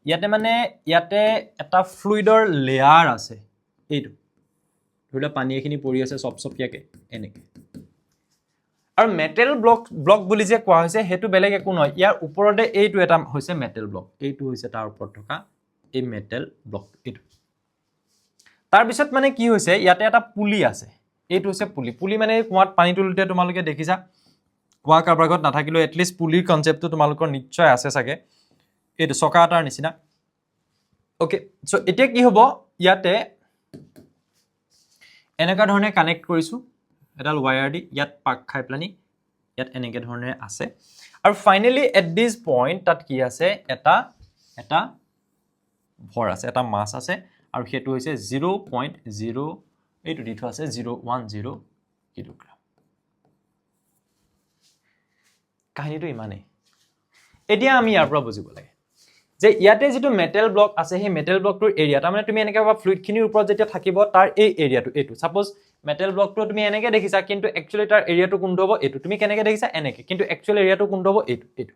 ইয়াতে এটা ফ্লুইডৰ লেয়াৰ আছে এইটো ধৰিলা পানী এখিনি পৰি আছে সবসপিয়াকে এনেকে আৰু মেটেল ব্লক বুলি যে কোৱা হৈছে হেতু বেলেগ একো নহয় ইয়াৰ ওপৰতে এইটো এটা হৈছে মেটেল ব্লক এইটো হৈছে তাৰ ওপৰত থকা এই মেটেল ব্লক এইটো তাৰ পিছত মানে কি হৈছে ইয়াতে এটা পুলি আছে এইটো হৈছে পুলি মানে কুৱাত পানী তুলতে তোমালোকে দেখিছা কুৱা কাৰবাগত নাথাকিলো এটলিষ্ট পুলিৰ কনসেপ্টটো তোমালোকৰ নিশ্চয় আছে সাগে এইটো চকা এটাৰ নিচিনা ওকে সো এতিয়া কি হ'ব ইয়াতে এনেকা ধৰণে কানেক্ট কৰিছো এডাল ওয়্যাৰ দি ইয়াত পাক খাই প্লানি ইয়াত এনেকে ধৰণে আছে আৰু ফাইনালি এট দিস পইণ্ট তাত কি আছে এটা ভৰ আছে এটা মাস আছে আৰু হেতু হৈছে 0.0 এইটো দি থোৱা আছে 010 কিলোগ্ৰাম কাহিনীটো ইমানেই এতিয়া আমি ইয়াৰ পৰা বুজিব লাগে যে ইয়াতে যেটো মেটেল ব্লক আছে সেই মেটেল ব্লকটোৰ এৰিয়া তাৰ মানে তুমি এনেকৈ বা ফ্লুইড খিনিৰ ওপৰত যেতিয়া থাকিব তাৰ এই এৰিয়াটো এইটো সাপোজ মেটেল ব্লকটো তুমি এনেকৈ দেখিছা কিন্তু একচুয়ালি তাৰ এৰিয়াটো কোনটো হ'ব এইটো তুমি কেনেকৈ দেখিছা এনেকৈ কিন্তু একচুয়ালি এৰিয়াটো কোনটো হ'ব এইটো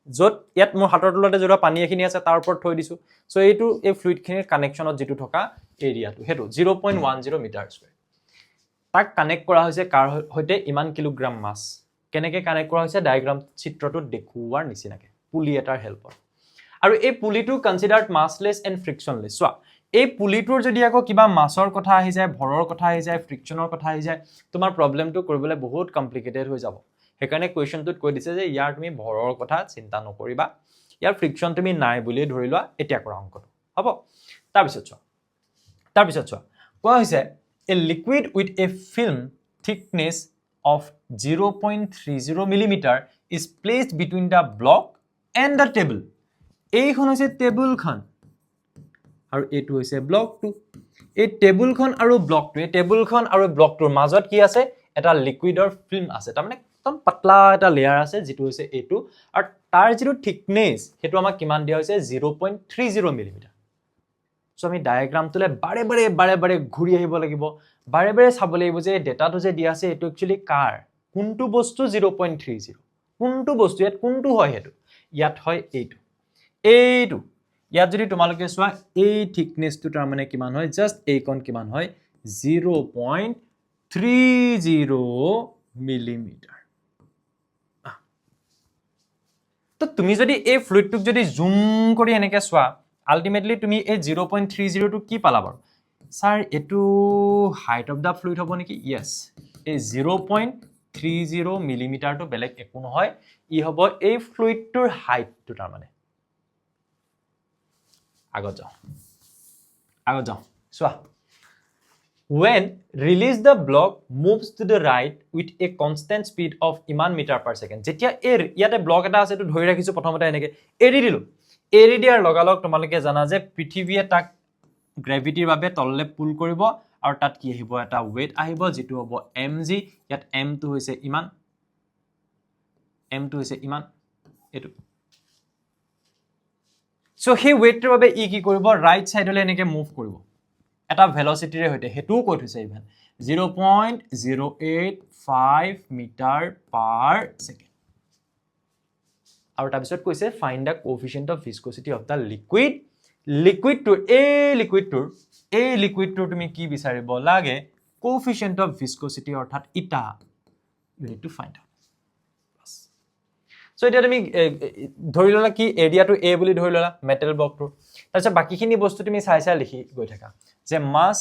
যত ইয়াত মোৰ হাতৰ তলতে জৰা পানী এখিনি আছে তাৰ ওপৰত থৈ দিছো সো এইটো এই ফ্লুইড খিনিৰ কানেকচনত যেটো থকা এৰিয়াটো হেতু 0.10 মিটাৰ স্কয়াৰ তাক কানেক্ট কৰা হৈছে কাৰ হৈতে ইমান কিলোগ্ৰাম মাস কেনেকৈ কানেক্ট কৰা হৈছে ডায়াগ্ৰাম চিত্ৰটোত দেখুৱাৰ নিচিনাকৈ পুলি এটাৰ হেল্পত আৰু এই পুলিটো কনসিডাৰ্ড মাসলেস এন্ড ফ্ৰিকশনলেস সোৱা এই পুলিটোৰ যদি আকৌ কিবা মাসৰ কথা আহি যায় ভৰৰ কথা আহি যায় ফ্ৰিকশনৰ কথা আহি যায় তোমাৰ প্ৰবলেমটো কৰিবলৈ বহুত কমপ্লিকেটেড হৈ যাব হেকাৰণে কোৱেশ্চনটোত কৈ দিছে যে ইয়াৰ তুমি ভৰৰ কথা চিন্তা নকৰিবা ইয়াৰ ফ্ৰিকশন তুমি নাই বুলি ধৰি লোৱা এতিয়া কৰা অংকটো হ'ব তাৰ পিছত চোৱা কোৱা হৈছে a liquid with a film thickness of 0.30 millimeter is placed between the block and the table এইখন হৈছে টেবুল খন আৰু এইটো হৈছে ব্লক 2 এই টেবুলখন আৰু ব্লকটো এই টেবুলখন আৰু ব্লকটোৰ মাজত কি আছে এটা লিকুইডৰ ফিল্ম আছে তাৰ মানে একদম পাতলা এটা লেয়াৰ আছে যেটো হৈছে এইটো আৰু তাৰ যেটো থিকনেস হেতু আমাক কিমান দিয়া হৈছে 0.30 মিলিমিটাৰ সো আমি ডায়াগ্ৰামটোলে বাৰে ঘূৰি আহিব লাগিব বাৰে চাব লাগিব যে ডেটাটো যে দিয়া আছে এটো একচুয়ালি কাৰ কোনটো বস্তু 0.30 কোনটো বস্তু ইয়াত কোনটো হয় হেতু ইয়াত হয় এইটো ইয়াত যদি তোমালোকে চোৱা এই থিকনেসটো তাৰ মানে কিমান হয় জাস্ট এইকন কিমান হয় 0.30 মিলিমিটাৰ তো তুমি যদি এই ফ্লুইডটোক যদি জুম কৰি এনেকে চোৱা আলটিমেটলি তুমি এই 0.30 টো কি পালা বাৰু স্যাৰ এটো হাইট অফ দা ফ্লুইড হ'ব নেকি ইয়েস এই 0.30 মিলিমিটাৰ টো বেলেগ একো নহয় ই হ'ব এই ফ্লুইডটোৰ হাইটটো তাৰ মানে আগত যাও চোৱা when release the block moves to the right with a constant speed of ইমান মিটাৰ পাৰ সেকেন্ড যেতিয়া ইয়াতে ব্লক এটা আছে তো ধৰি ৰাখিছো প্ৰথমতে এনেকে এৰি দিয়াৰ লগালগ তোমালোকে জানা যে পৃথিৱীয়ে তাক গ্ৰেভিটিৰ বাবে তললে পুল কৰিব আৰু তাত কি আহিব এটা weight আহিব যেটো হ'ব mg ইয়াত m টো হৈছে ইমান এটো সো সেই weight-ৰ বাবে ই কি কৰিব ৰাইট সাইডলে এনেকে মুভ কৰিব এটা ভেলোসিটিৰে হৈতে হেতু কৈ থৈছে ইভেন 0.085 মিটাৰ পাৰ সেকেন্ড আৰু তাৰ পিছত কৈছে find the coefficient of viscosity of the লিকুইডটোৰ তুমি কি বিচাৰিব লাগে কোএফিচিয়েন্ট অফ ভিস্কোসিটি অৰ্থাৎ eta you need to find out so এটা তুমি ধৰি ললা কি এৰিয়াটো a বুলি ধৰি ললা মেটেল ব্লকটো তাৰপিছত বাকিখিনি বস্তু তুমি চাই লিখি গৈ থাকা যে মাস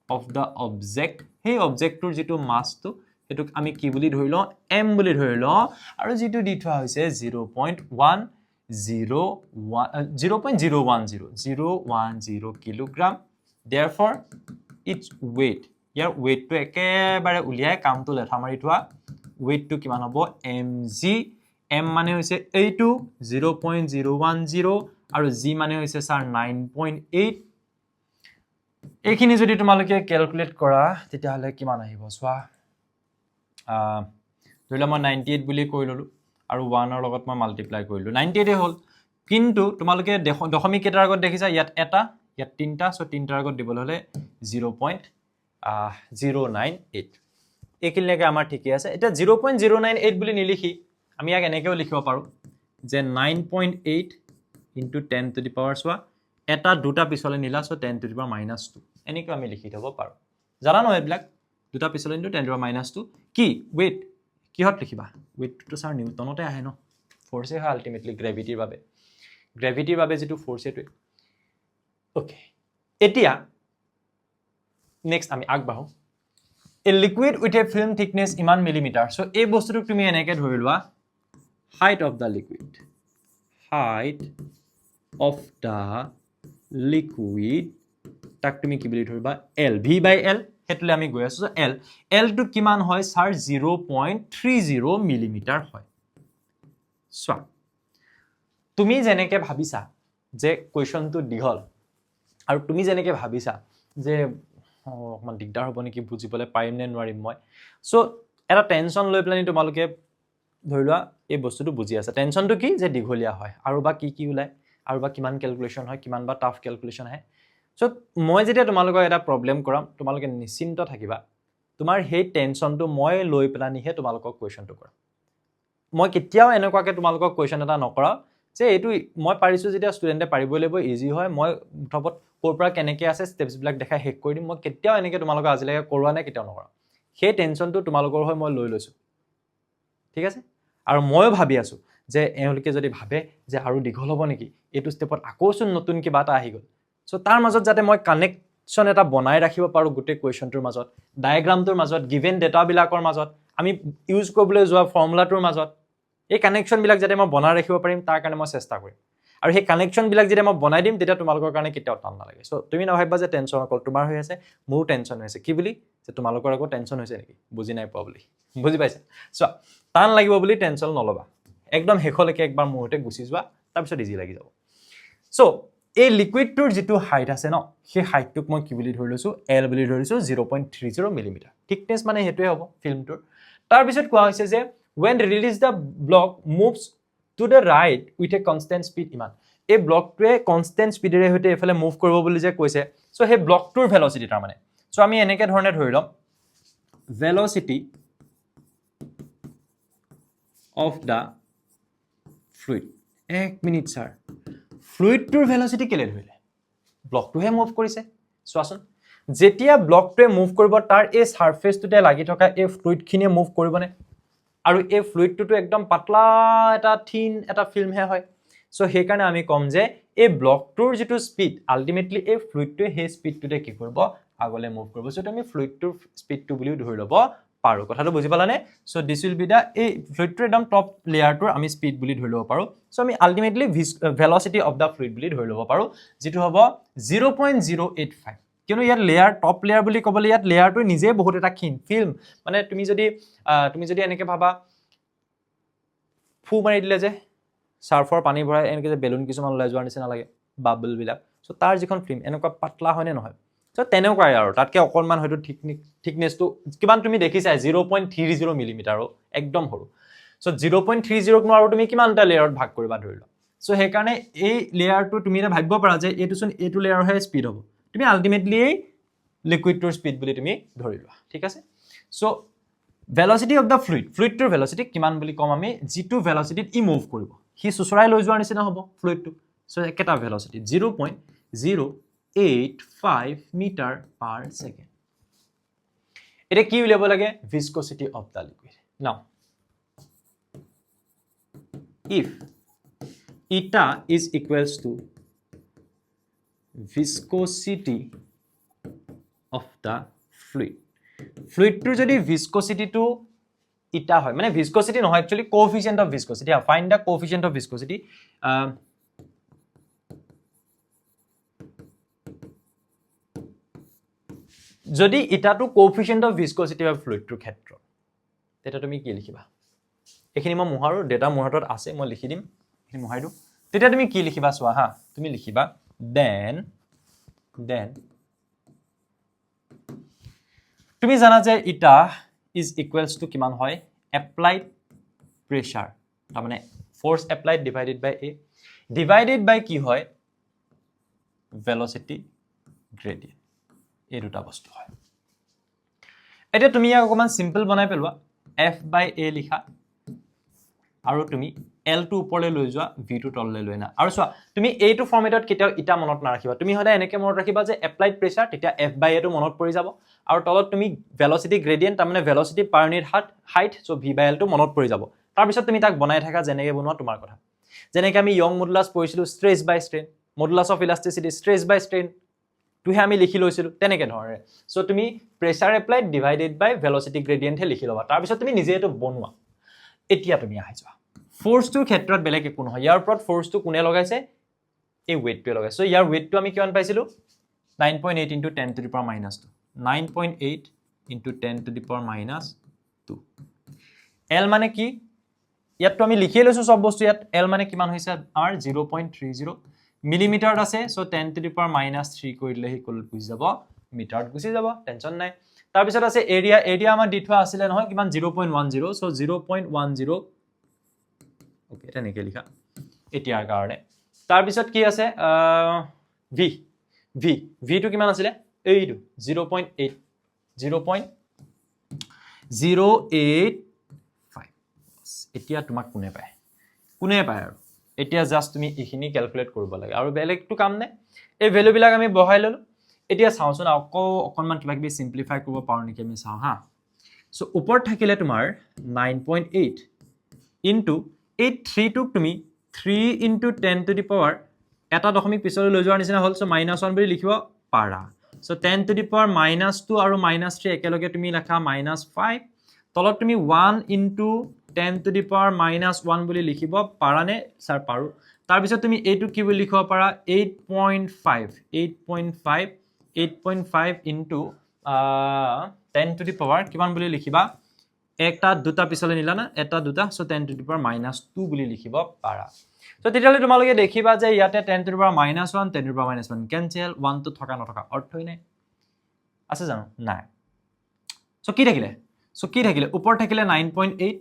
অফ দা অবজেক্ট সেই অবজেক্টটোৰ যেটো মাসটো হেতুক আমি কি বুলি ধৰি লও m বুলি ধৰি লও আৰু যেটো দি থোৱা হৈছে 0.010 কিলোগ্ৰাম therefore its weight ইয়াৰ weight টো একেবাৰে উলিয়াই কামটো লেঠা মাৰি থোৱা weight টো কিমান হ'ব mg m মানে হৈছে এইটো 0.010 আৰু g মানে হৈছে স্যাৰ 9.8 এইখিনি যদি তোমালোকে ক্যালকুলেট কৰা তেতিয়া হলে কিমান আহিব চোৱা ধৰিলা মই 98 বুলি কৈ ললো আৰু 1 ৰ লগত মই মাল্টিপ্লাই কৰিলো 98 হল কিন্তু তোমালোকে দশমিক কেটাৰ আগত দেখিছা ইয়াত তিনটা সো তিনটাৰ আগত দিবলৈ হলে 0.098 একিলেকে আমাৰ ঠিকই আছে এটা 0.098 বুলি নিলিখি আমি ইয়াক এনেকেও লিখিব পাৰো যে 9.8 into 10 to the power সোয়া এটা দুটা পিছলে নিলা সো 10 to the power -2 এনেকৈ আমি লিখি থব পাৰো জানা ন এবিলাক দুটা পিছলে into 10 to the power -2 কি weight কিহত লিখিবা weight তো স্যাৰ নিউটনতে আহে ন ফোৰ্সে হয় আলটিমেটলি গ্ৰেভিটিৰ বাবে যেটো ফোর্স এটো ওকে এতিয়া নেক্সট আমি আগবাঢ়ো a liquid with a film thickness ইমান মিলিমিটাৰ সো এই বস্তুটো তুমি এনেকে ধৰি লোৱা height of the liquid তাক তুমি কি বুলি ধৰিবা l v by l হেতুলে আমি গৈ আছো l টো কিমান হয় স্যাৰ 0.30 মিলিমিটাৰ হয় সো তুমি যেনেকে ভাবিছা যে কোৱেশ্চনটো দিঘল আৰু তুমি যেনেকে ভাবিছা যে অকমান দিগদাৰ হ'ব নেকি বুজিবলৈ পাৰিম নে নোৱাৰিম মই সো এটা টেনচন লৈ প্লানি তোমালোকে ধৰি লোৱা এই বস্তুটো বুজি আছে টেনচনটো কি যে দিঘলীয়া হয় আৰু বা কি ওলাই আৰু বা কিমান ক্যালকুলেশন হয় কিমান বা টাফ ক্যালকুলেশন আহে সো মই যেতিয়া তোমালোকক এটা প্ৰবলেম কৰাম তোমালোকে নিশ্চিন্ত থাকিবা তোমাৰ হেই টেনচনটো মই লৈ প্লানিহে তোমালোকক কোৱেশ্চনটো কৰাম মই কেতিয়াও এনেকুৱাকে তোমালোকক কোৱেশ্চন এটা নকৰা যে এইটো মই পাৰিছো যেতিয়া ষ্টুডেন্টে পাৰিবই লাগিব ইজি হয় মই মুঠপত কোৰ পৰা কেনেকে আছে স্টেপস বিলাক দেখাই হেক কৰি দিম মই কেতিয়াও এনেকে তোমালোকক আজিলৈকে কৰোৱা নাই কেতিয়াও নকৰা সেই টেনচনটো তোমালোকৰ হয় মই লৈ লৈছো ঠিক আছে আৰু ময়ো ভাবি আছো যে এওঁলোকে যদি ভাবে যে আৰু দীঘল হ'ব নেকি এটো স্টেপত আকৌচোন নতুন কিবা এটা আহি গল সো তাৰ মাজত যাতে মই কানেকচন এটা বনাই ৰাখিব পাৰো গুটে কোৱেশ্চনটোৰ মাজত ডায়াগ্ৰামটোৰ মাজত গিভেন ডেটা বিলাকৰ মাজত আমি ইউজ কৰিবলৈ যোৱা ফৰ্মুলাটোৰ মাজত এই কানেকচন বিলাক যাতে মই বনাই ৰাখিব পাৰিম তাৰ কাৰণে মই চেষ্টা কৰিম আৰু সেই কানেকচন বিলাক যদি মই বনাই দিম তেতিয়া তোমালোকৰ কাৰণে কেতিয়াও টান নালাগে সো তুমি নাভাবিবা যে টেনচন অকল তোমাৰ হৈ আছে মোৰ টেনচন হৈছে কি বুলি যে তোমালোকৰ আকৌ টেনচন হৈছে নেকি বুজি নাই পোৱা বুলি বুজি পাইছা সো টান লাগিব বুলি টেনচন নলবা একদম হেখলৈকে একবাৰ মুহূৰ্তে গুছি যোৱা তাৰ পিছত ইজি লাগি যাব সো এই লিকুইডটোৰ যিটো হাইট আছে ন সেই হাইটটোক মই কি বুলি ধৰি লৈছো L বুলি ধৰি লৈছো 0.30 মিলিমিটাৰ থিকনেস মানে হেতুৱে হ'ব ফিল্মটোৰ তাৰ পিছত কোৱা হৈছে যে when release the block moves to the right with a constant speed ইমান এই ব্লকটোৱে কনস্ট্যান্ট স্পিডেৰে হৈতে এফালে মুভ কৰিব বুলি যে কৈছে সো হে ব্লকটোৰ ভেলোসিটি তাৰ মানে সো আমি এনেকে ধৰণে ধৰি লম velocity of the fluid 1 minute sir ফ্লুইডটোৰ ভেলোসিটি কেলে ধৰিলে ব্লকটোহে মুভ কৰিছে চোৱাচোন যেতিয়া ব্লকটোৱে মুভ কৰিব তাৰ এই সাৰফেসটোতে লাগি থকা এই ফ্লুইডখিনিয়ে মুভ কৰিবনে আৰু এই ফ্লুইডটো একদম পাতলা এটা থিন এটা ফিল্মহে হয় সো সেই কাৰণে আমি কম যে এই ব্লকটোৰ যেটো স্পিড আলটিমেটলি এই ফ্লুইডটোৱে হে স্পিডটোতে কি কৰিব আগলে মুভ কৰিব সো তুমি ফ্লুইডটোৰ স্পিডটো বুলি ধৰি লব পাৰো কথাটো বুজি পালানে সো দিস উইল বি দা এই ফ্লুইডটোৰ একদম টপ লেয়াৰটোৰ আমি স্পিড বুলি ধৰি লব পাৰো সো আমি ultimately velocity of the fluid বুলি ধৰি লব পাৰো যেটো হ'ব 0.085 কিয়নো ইয়াত লেয়াৰ টপ লেয়াৰ বুলি ক'বলৈ ইয়াত লেয়াৰটো নিজে বহুত এটা ক্ষীণ ফিল্ম মানে তুমি যদি এনেকে ভাবা ফু মাৰি দিলে যে সাৰ্ফৰ পানী ভৰাই এনেকে যে বেলুন কিছুমান ওলাই যোৱাৰ নিচিনা লাগে বাবল বিলাক সো তাৰ যিখন ফিল্ম এনেকুৱা পাতলা হয়নে নহয় সো তেনেকুৱাই আৰু তাতকে অকনমান হয়তো থিকনেসটো কিমান তুমি দেখিছা 0.30 মিলিমিটাৰ একদম সৰু সো 0.30 ক আৰু তুমি কিমানটা লেয়াৰত ভাগ কৰিবা ধৰিলা সো সেই কাৰণে এই লেয়াৰটো তুমি এটা ভাবিব পাৰা যে এটো লেয়াৰহে স্পিড হ'ব তুমি আলটিমেটলি এই লিকুইডটোৰ স্পিড বুলি তুমি ধৰিলা ঠিক আছে so velocity of the fluidটোৰ velocity কিমান বুলি কম আমি যেটো velocityত ই মুভ কৰিব হি সুচৰাই লৈ যোৱাৰ নিচিনা হ'ব ফ্লুইডটো সো একেটা velocity 0.085 মিটাৰ পাৰ সেকেন্ড এটা কি উলিয়াব লাগে viscosity of the liquid now if eta is equals to viscosity of the fluidটোৰ যদি viscosity to eta হয় মানে viscosity নহয় actually coefficient of viscosity find the coefficient of viscosity যদি eta to coefficient of viscosity of fluidটোৰ ক্ষেত্ৰত তেটা তুমি কি লিখিবা এখিনি মই মুহাৰো ডেটা মুহাৰত আছে মই লিখি দিম এখিনি মুহাইদু তেটা তুমি কি লিখিবা সোৱা হা তুমি লিখিবা then তুমি জানা যে এটা is equals to কিমান হয় applied pressure তাৰ মানে force applied divided by কি হয় velocity gradient এই দুটা বস্তু হয় এটা তুমি অকমান সিম্পল বনাই পেলোৱা f by a লিখা আৰু তুমি L টো ওপৰলৈ লৈ যোৱা V টো তললৈ লৈ না আৰু চোৱা তুমি এইটো ফৰ্মেটত কেতিয়াও ইটা মনত নাৰাখিবা তুমি হদায় এনেকে মনত ৰাখিবা যে এপ্লাইড প্ৰেসাৰ তেতিয়া F by A টো মনত পৰি যাব আৰু তলত তুমি ভেলোসিটি গ্ৰেডিয়েন্ট তাৰ মানে velocity per unit height so V by L টো মনত পৰি যাব তাৰ পিছত তুমি তাক বনাই থাকা যেনেকে বনোৱা তোমাৰ কথা যেনেকে আমি ইয়ং মডুলাস পঢ়িছিলো stress by strain modulus of elasticity stress by strain তুহে আমি লিখি লৈছিলো তেনেকে ধৰণে সো তুমি pressure applied divided by velocity gradient হে লিখি লবা তাৰ পিছত তুমি নিজে এটো বনোৱা এতিয়া তুমি আহি যোৱা ফোৰ্স টু ক্ষেত্ৰত বেলেগ একো নহয় ইয়াৰ ওপৰত ফোৰ্স টু কোনে লগাইছে এই ওয়েটটো লগাইছে সো ইয়াৰ ওয়েটটো আমি কিমান পাইছিলো 9.8 into 10 to the power minus 2 9.8 into 10 to the power minus 2 L মানে কি ইয়াত আমি লিখি লৈছো সব বস্তু ইয়াত L মানে কিমান হৈছে আমাৰ 0.30 মিলিমিটাৰ আছে so 10 to the power minus 3 কৰিলে হি কল গুছি যাব মিটাৰত গুছি যাব টেনচন নাই তাৰ পিছত আছে এৰিয়া আমাৰ দি থোৱা আছিল নহয় কিমান 0.10 সো 0.10 ওকে এটা নেকে লিখা এতিয়াৰ কাৰণে তাৰ পিছত কি আছে v টো কিমান আছিল এইটো 0.8 এতিয়া তোমাক কোনে পায় আৰু এতিয়া জাস্ট তুমি ইখিনি ক্যালকুলেট কৰিব লাগে আৰু বেলেগটো কাম নাই এই ভ্যালু বিলাক আমি বহাই ললো এতিয়া চাওচোন অকনমান কিবা কিবি সিম্পলিফাই কৰিব পাৰো নেকি আমি চাও হা সো ওপৰত থাকিলে তোমাৰ 9.8 ইনটু এই 3 টুক তুমি 3 into 10 to the power এটা দশমিক পিছলৈ লৈ যোৱাৰ নিচিনা হল সো -1 বুলি লিখিব পাৰা সো 10 to the power -2 আৰু -3 একেলগে তুমি লেখা -5 তলত তুমি 1 into 10 to the power -1 বুলি লিখিব পাৰা নে স্যাৰ পাৰো তাৰ পিছত তুমি এইটো কি বুলি লিখিব পাৰা 8.5 into 10 to the power কিমান বুলি লিখিবা একটা দুটা পিছলৈ নিলা না এটা দুটা সো 10 টু দি পাৱাৰ -2 বুলি লিখিব পাৰা সো তেতিয়ালে তোমালোকে দেখিবা যে ইয়াতে 10 two the power -1 10 two the power -1 cancel 1 টো থকা নথকা অৰ্থই নাই আছে জানো নাই সো কি থাকিলে ওপৰ থাকিলে 9.8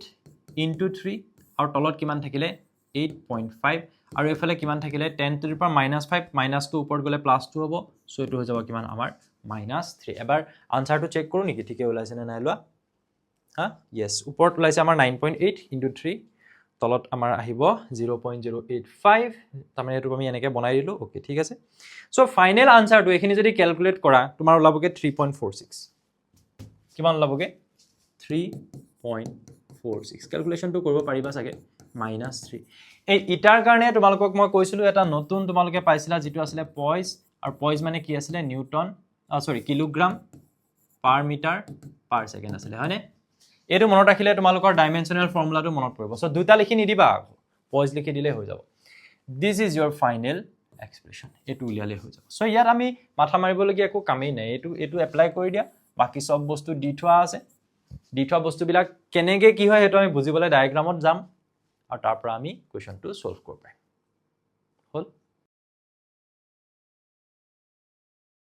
into 3 আৰু তলত কিমান থাকিলে 8.5 আৰু এফালে কিমান থাকিলে 10 টু দি পাৱাৰ -5 -2 ওপৰত গলে +2 হ'ব সো এটো হৈ যাব কিমান আমাৰ -3 এবাৰ আনসাৰটো চেক কৰো নেকি ঠিকে ওলাইছে নে নাই লোৱা হা yes ওপৰত ওলাইছে আমাৰ 9.8 into 3 তলত আমাৰ আহিব 0.085 তাৰমানে এটো আমি এনেকৈ বনাই দিলো ওকে ঠিক আছে সো ফাইনাল আনসাৰটো এখিনি যদি ক্যালকুলেট কৰা তোমাৰ ওলাবগে 3.46 কিমান ওলাবগে 3.46 ক্যালকুলেশনটো কৰিব পাৰিবা সাগে -3 এই ইটাৰ কাৰণে তোমালোকক মই কৈছিলো এটা নতুন তোমালোকে পাইছিলা যেটো আছিল পয়স আৰু পয়স মানে কি আছিল নিউটন সৰি kilogram per metre per second আছিল হয়নে এটো মনত ৰাখিলে তোমালোকৰ ডাইমেনশনাল ফৰ্মুলাটো মনত পৰিব সো দুটা লিখি নিদিবা পয়স লিখি দিলে হৈ যাব this is your final expression এটো উলিয়ালে হৈ যাব সো ইয়াত আমি মাথা মাৰিবলগীয়া একো কামেই নাই এটো এপ্লাই কৰি দিয়া বাকি সব বস্তু দি থোৱা আছে দি থোৱা বস্তুবিলাক কেনেকৈ কি হয় হেতু আমি বুজিবলৈ ডায়াগ্ৰামত যাম আৰু তাৰ পৰা আমি কোৱেশ্চনটো সলভ কৰিব পাৰিম হল